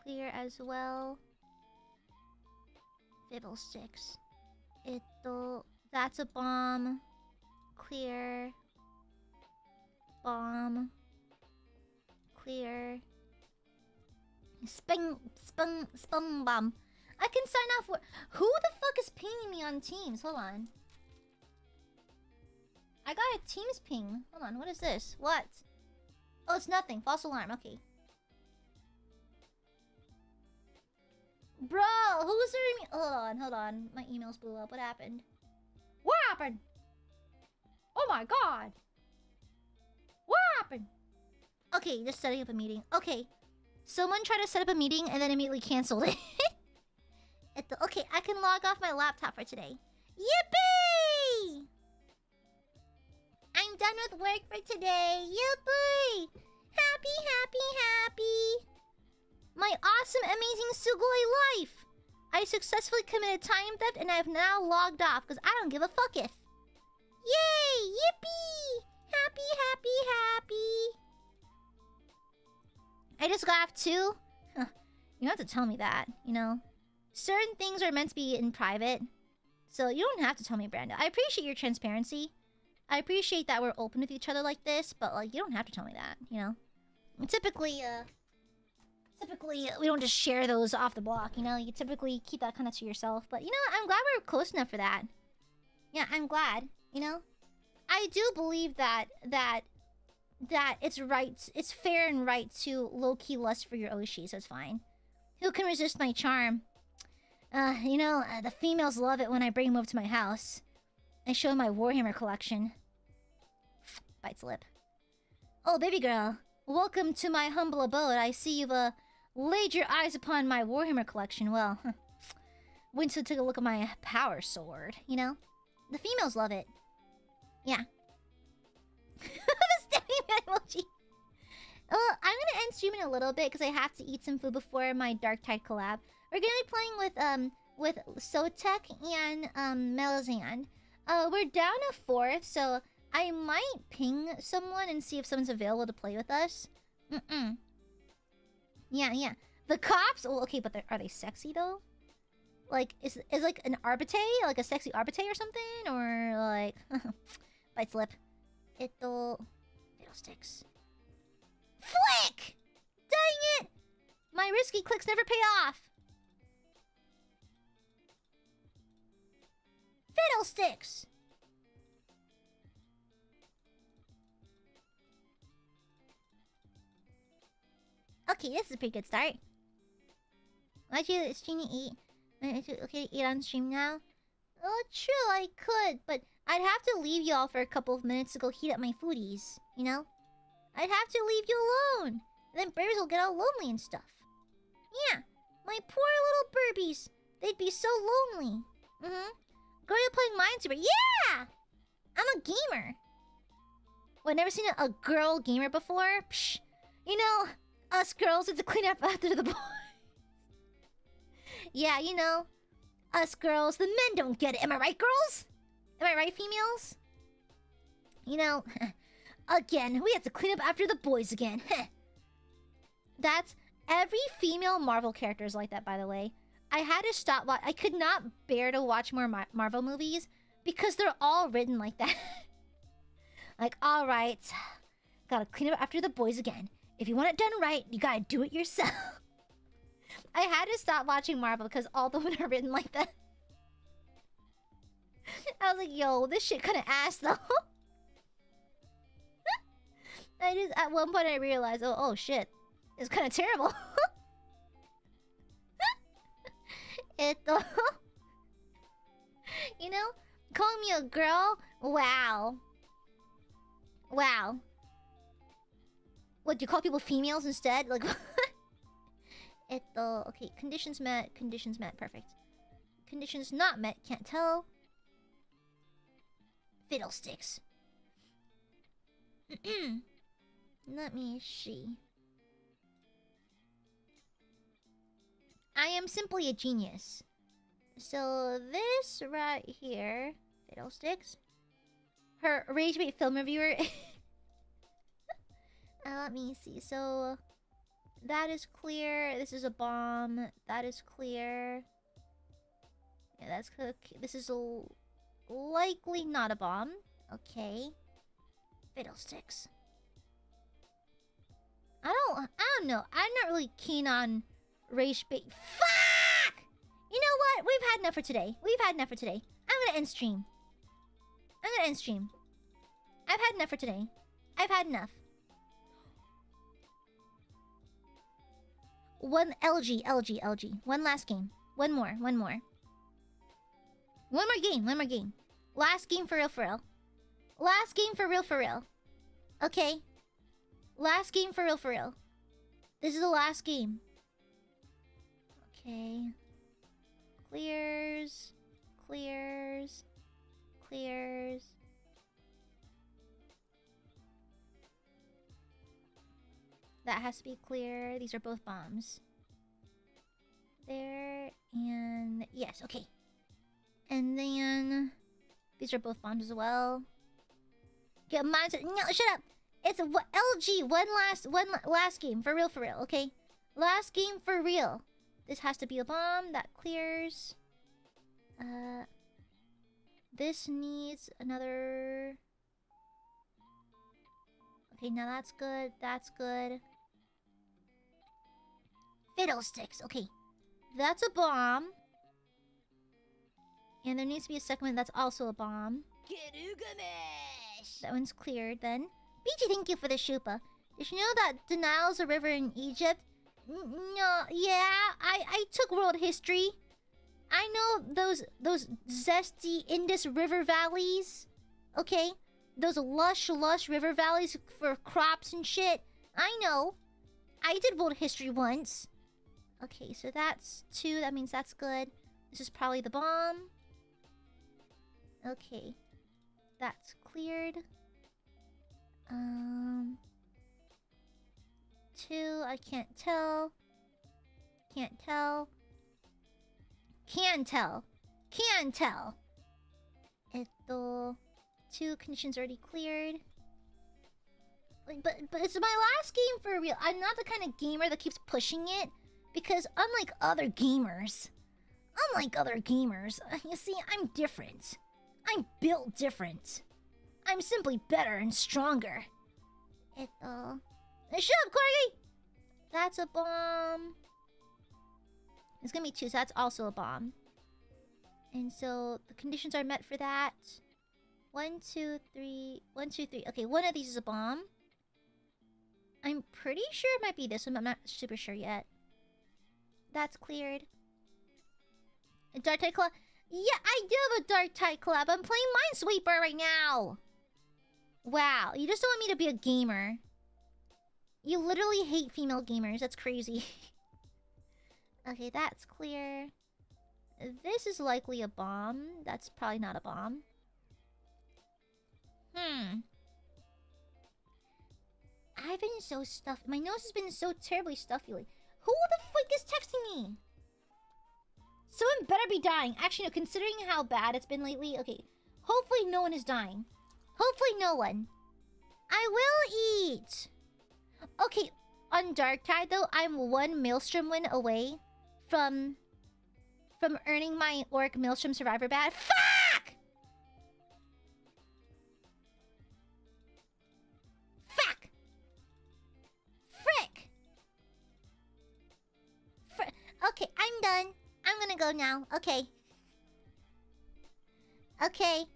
Clear as well. Fiddlesticks. That's a bomb. Clear. Bomb. Clear. Spung bomb. I can sign off for. Who the fuck is pinging me on Teams? Hold on. I got a Teams ping. Hold on, what is this? What? Oh, it's nothing. False alarm. Okay. Bro, who's me? Hold on. My emails blew up. What happened? What happened? Oh my god. What happened? Okay, just setting up a meeting. Okay. Someone tried to set up a meeting and then immediately canceled it. Okay, I can log off my laptop for today. Yippee! I'm done with work for today. Yippee! Happy. My awesome, amazing Sugoi life! I successfully committed time theft and I have now logged off because I don't give a fuck if. Yay! Yippee! Happy. I just got off too? Huh. You don't have to tell me that, you know? Certain things are meant to be in private. So you don't have to tell me, Brando. I appreciate your transparency. I appreciate that we're open with each other like this, but like you don't have to tell me that, you know? Typically, we don't just share those off the block, you know? You typically keep that kind of to yourself. But, you know, I'm glad we're close enough for that. Yeah, I'm glad, you know? I do believe that it's right, it's fair and right to low-key lust for your Oshi, so it's fine. Who can resist my charm? The females love it when I bring them over to my house. I show them my Warhammer collection. Bites lip. Oh, baby girl. Welcome to my humble abode. I see you've, laid your eyes upon my Warhammer collection. Well, went to take a look at my power sword, you know? The females love it. Yeah. The stepping emoji. I'm gonna end streaming a little bit because I have to eat some food before my Dark Tide collab. We're gonna be playing with Sotek and Melazand. We're down a fourth, so I might ping someone and see if someone's available to play with us. Yeah. The cops. Oh, okay, but are they sexy though? Like, is like an arbite, like a sexy arbite or something, or like bites lip. Fiddlesticks. Flick! Dang it! My risky clicks never pay off. Fiddlesticks! Okay, this is a pretty good start. Why'd you stream to eat? Is it okay to eat on stream now? Oh, true, I could, but I'd have to leave y'all for a couple of minutes to go heat up my foodies, you know? I'd have to leave you alone. And then birds will get all lonely and stuff. Yeah, my poor little burbies. They'd be so lonely. Girl, you're playing Minesweeper. Yeah! I'm a gamer. What, never seen a girl gamer before? Psh. You know, us girls have to clean up after the boys. Yeah, you know, us girls, the men don't get it. Am I right, girls? Am I right, females? You know, again, we have to clean up after the boys again. That's every female Marvel character is like that, by the way. I had to stop. I could not bear to watch more Marvel movies because they're all written like that. Like, all right, gotta clean up after the boys again. If you want it done right, you gotta do it yourself. I had to stop watching Marvel because all the women are written like that. I was like, yo, this shit kinda ass though. At one point I realized, oh shit, it's kinda terrible. You know, calling me a girl? Wow. Wow. What, do you call people females instead? Like, okay, conditions met, perfect. Conditions not met, can't tell. Fiddlesticks. Let me see. I am simply a genius. So this right here, Fiddlesticks. Her Rage Bait film reviewer. Let me see. So that is clear. This is a bomb. That is clear. Yeah, that's okay. This is likely not a bomb. Okay. Fiddlesticks. I don't know. I'm not really keen on race bait. Fuck! You know what? We've had enough for today. I'm gonna end stream. I've had enough for today. I've had enough. One LG. One last game. One more. One more game. Last game for real. Last game for real. Okay. Last game for real. This is the last game. Okay. Clears. That has to be clear. These are both bombs. There and... Yes, okay. And then... These are both bombs as well. Get mine. No, shut up! It's a LG. One last game. For real, okay? Last game for real. This has to be a bomb. That clears. This needs another... Okay, now that's good. Fiddlesticks. Okay. That's a bomb. And there needs to be a second one that's also a bomb. That one's cleared then. BG, thank you for the Shupa. Did you know that the Nile's a river in Egypt? No, yeah, I took world history. I know those zesty Indus river valleys. Okay? Those lush river valleys for crops and shit. I know. I did world history once. Okay, so that's 2. That means that's good. This is probably the bomb. Okay. That's cleared. 2, I can't tell. Can tell. 2 conditions already cleared. But it's my last game for real. I'm not the kind of gamer that keeps pushing it. Because unlike other gamers, you see, I'm different. I'm built different. I'm simply better and stronger. Shut up, Corgi! That's a bomb. It's gonna be 2, so that's also a bomb. And so the conditions are met for that. 1, 2, 3. Okay, one of these is a bomb. I'm pretty sure it might be this one, but I'm not super sure yet. That's cleared. A Dark Tide Collab? Yeah, I do have a Dark Tide Collab. I'm playing Minesweeper right now. Wow, you just don't want me to be a gamer. You literally hate female gamers. That's crazy. Okay, that's clear. This is likely a bomb. That's probably not a bomb. I've been so stuffed. My nose has been so terribly stuffy lately. Who the fuck is texting me? Someone better be dying. Actually, no, considering how bad it's been lately. Okay, hopefully no one is dying. Hopefully no one. I will eat. Okay, on Dark Tide though, I'm 1 Maelstrom win away from earning my Orc Maelstrom Survivor badge. Fuck! Fuck! Frick! Okay, I'm done. I'm gonna go now. Okay. Okay,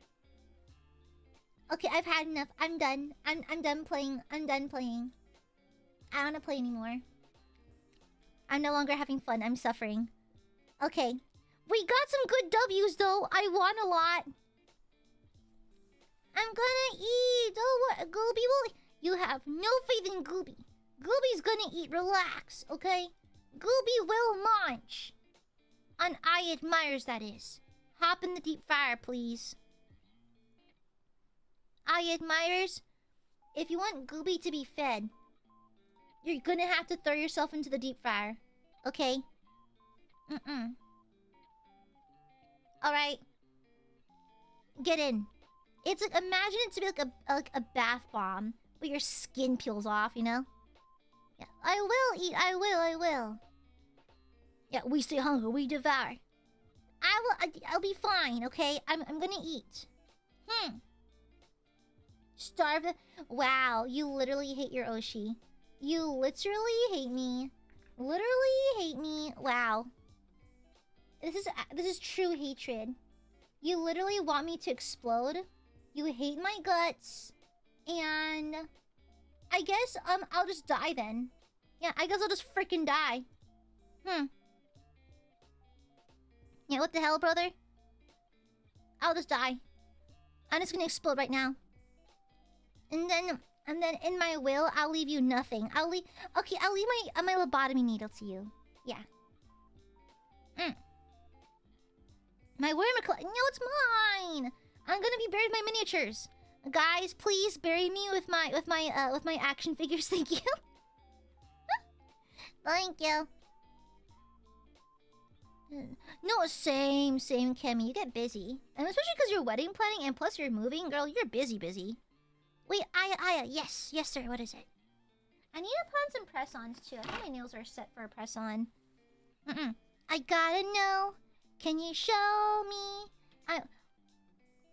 I've had enough. I'm done. I'm done playing. I don't wanna play anymore. I'm no longer having fun. I'm suffering. Okay. We got some good W's though. I won a lot. I'm gonna eat. Oh, what? Gooby will... You have no faith in Gooby. Gooby's gonna eat. Relax, okay? Gooby will munch. On Aiadmirers, that is. Hop in the deep fryer, please. Aiadmirers, if you want Gooby to be fed, you're gonna have to throw yourself into the deep fryer. Okay? Alright. Get in. It's like, imagine it to be like a bath bomb, but your skin peels off, you know? Yeah, I will eat. I will. Yeah, we stay hungry, we devour. I'll be fine, okay? I'm gonna eat. Starve. Wow, you literally hate your Oshi. You literally hate me. Literally hate me. Wow. This is true hatred. You literally want me to explode. You hate my guts. And I guess I'll just die then. Yeah, I guess I'll just freaking die. Yeah, what the hell, brother? I'll just die. I'm just gonna explode right now. And then in my will, I'll leave you nothing. I'll leave my lobotomy needle to you. Yeah. My wormiclaw. No, it's mine. I'm gonna be buried with my miniatures. Guys, please bury me with my action figures. Thank you. Thank you. No, same, Kemi. You get busy. And especially because you're wedding planning and plus you're moving. Girl, you're busy. Wait, Aya. Yes, sir. What is it? I need to put on some press-ons, too. I think my nails are set for a press-on. I gotta know. Can you show me?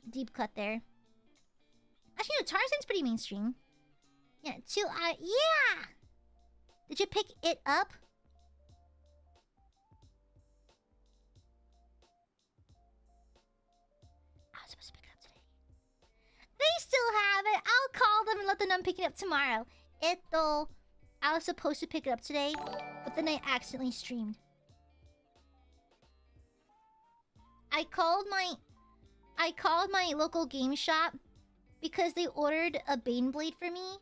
Deep cut there. Actually, no, Tarzan's pretty mainstream. Yeah, yeah! Did you pick it up? I was supposed to pick it up today. They still have it. I'll call them and let them know I'm picking it up tomorrow. I was supposed to pick it up today, but then I accidentally streamed. I called my local game shop because they ordered a Baneblade for me,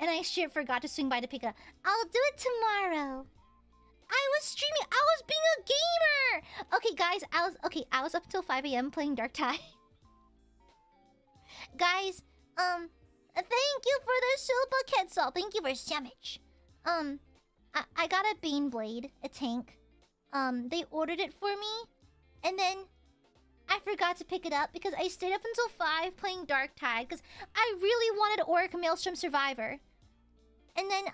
and I straight forgot to swing by to pick it up. I'll do it tomorrow. I was streaming. I was being a gamer. Okay, guys. I was up till 5 a.m. playing Dark Tide. Guys, thank you for the super Quetzal. Thank you for sandwich. I got a Baneblade, a tank. They ordered it for me, and then I forgot to pick it up because I stayed up until 5 playing Dark Tide because I really wanted Auric Maelstrom Survivor. And then,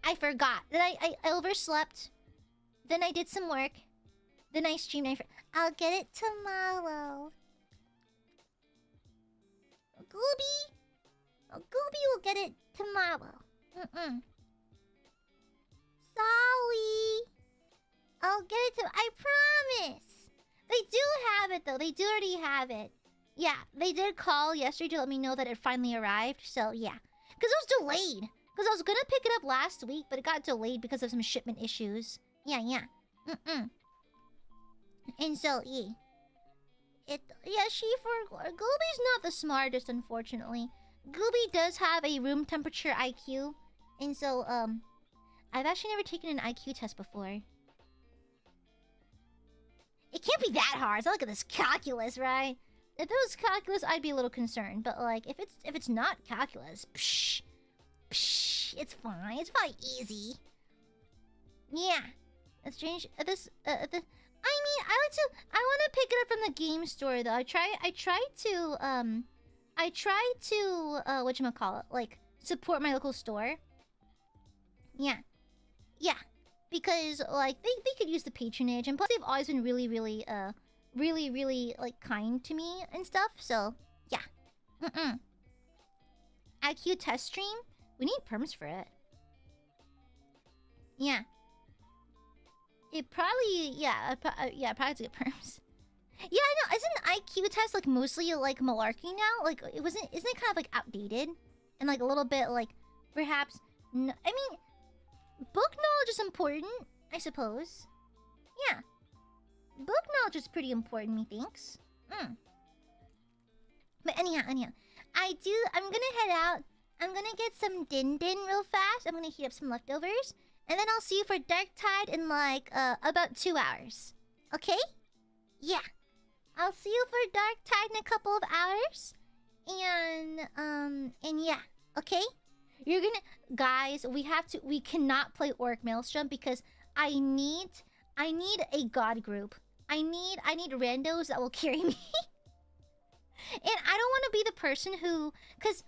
I forgot. Then I overslept. Then I did some work. Then I streamed. I'll get it tomorrow. Gooby will get it tomorrow. Sorry. I'll get it I promise. They do have it, though. They do already have it. Yeah, they did call yesterday to let me know that it finally arrived. So, yeah. Because it was delayed. Because I was going to pick it up last week, but it got delayed because of some shipment issues. Yeah. And so, yeah. Gooby's not the smartest, unfortunately. Gooby does have a room temperature IQ. And so, I've actually never taken an IQ test before. It can't be that hard. So look at this calculus, right? If it was calculus, I'd be a little concerned. But like, if it's not calculus, it's fine. It's probably easy. Yeah. Let's change this. I mean, I want to pick it up from the game store though. I try to whatchamacallit, like support my local store. Yeah. Because like they could use the patronage, and plus they've always been really like kind to me and stuff. So yeah. IQ test stream. We need perms for it. Yeah. It probably probably to get perms. Yeah, I know. Isn't IQ test like mostly like malarkey now? Like isn't it kind of like outdated and like a little bit like perhaps? No, I mean. Book knowledge is important, I suppose. Yeah. Book knowledge is pretty important, methinks. But anyhow. I'm gonna head out. I'm gonna get some din real fast. I'm gonna heat up some leftovers. And then I'll see you for Dark Tide in like, about 2 hours. Okay? Yeah. I'll see you for Dark Tide in a couple of hours. And yeah. Okay? You're gonna... Guys, we cannot play Auric Maelstrom because I need a god group. I need randos that will carry me. And I don't want to be the person who... Because,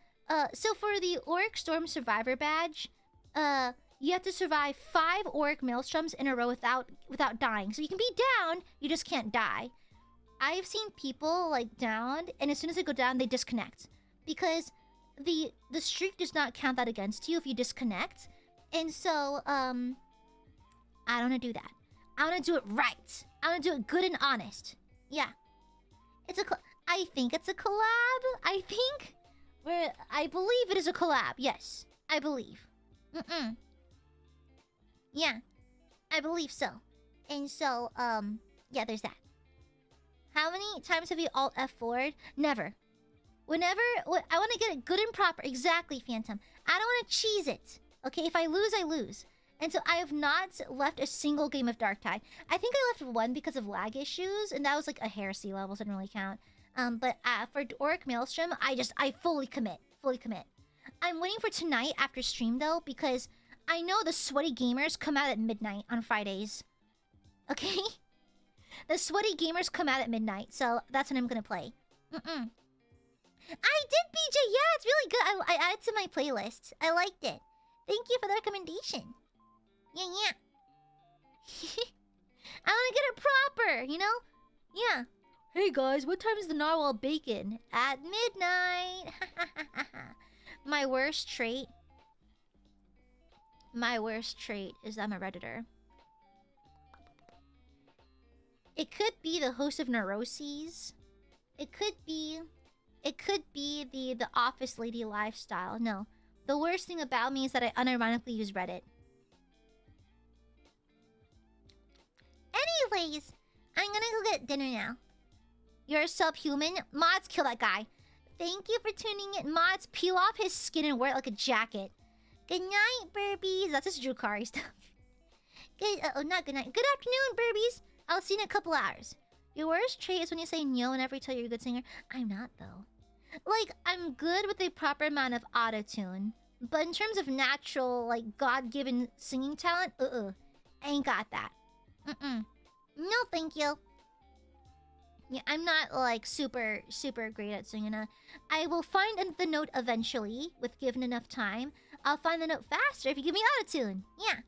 so for the Auric Storm Survivor badge, you have to survive 5 auric maelstroms in a row without dying. So you can be down, you just can't die. I've seen people like downed, and as soon as they go down, they disconnect because the streak does not count that against you if you disconnect. And so I don't want to do that. I want to do it right. I want to do it good and honest. Yeah, it's a. I think it's a collab. I believe it is a collab. Yes, I believe. Yeah, I believe so. And so yeah, there's that. How many times have you alt F4'd? Never. Whenever I want to get it good and proper. Exactly, Phantom. I don't want to cheese it. Okay, if I lose, I lose. And so I have not left a single game of Darktide. I think I left one because of lag issues, and that was like a heresy level, so it didn't really count. But for Auric Maelstrom, I fully commit. Fully commit. I'm waiting for tonight after stream though, because I know the sweaty gamers come out at midnight on Fridays. Okay? The sweaty gamers come out at midnight, so that's when I'm gonna play. I did, BJ! Yeah, it's really good. I added to my playlist. I liked it. Thank you for the recommendation. Yeah. I want to get it proper, you know? Yeah. Hey guys, what time is the narwhal bacon? At midnight. My worst trait is I'm a Redditor. It could be the host of Neuroses. It could be the office lady lifestyle. No. The worst thing about me is that I unironically use Reddit. Anyways, I'm gonna go get dinner now. You're a subhuman? Mods, kill that guy. Thank you for tuning in. Mods, peel off his skin and wear it like a jacket. Good night, Burbies. That's just Drukari stuff. Not good night. Good afternoon, Burbies. I'll see you in a couple hours. Your worst trait is when you say no whenever you tell you're a good singer. I'm not, though. Like, I'm good with a proper amount of autotune. But in terms of natural, like, God-given singing talent, I ain't got that. No, thank you. Yeah, I'm not, like, super great at singing. I will find the note eventually, with given enough time. I'll find the note faster if you give me autotune. Yeah.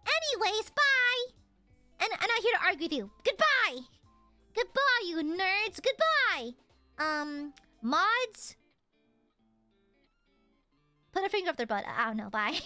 Anyways, bye! And I'm not here to argue with you. Goodbye! Goodbye, you nerds! Goodbye! Mods? Put a finger up their butt. I don't know, bye.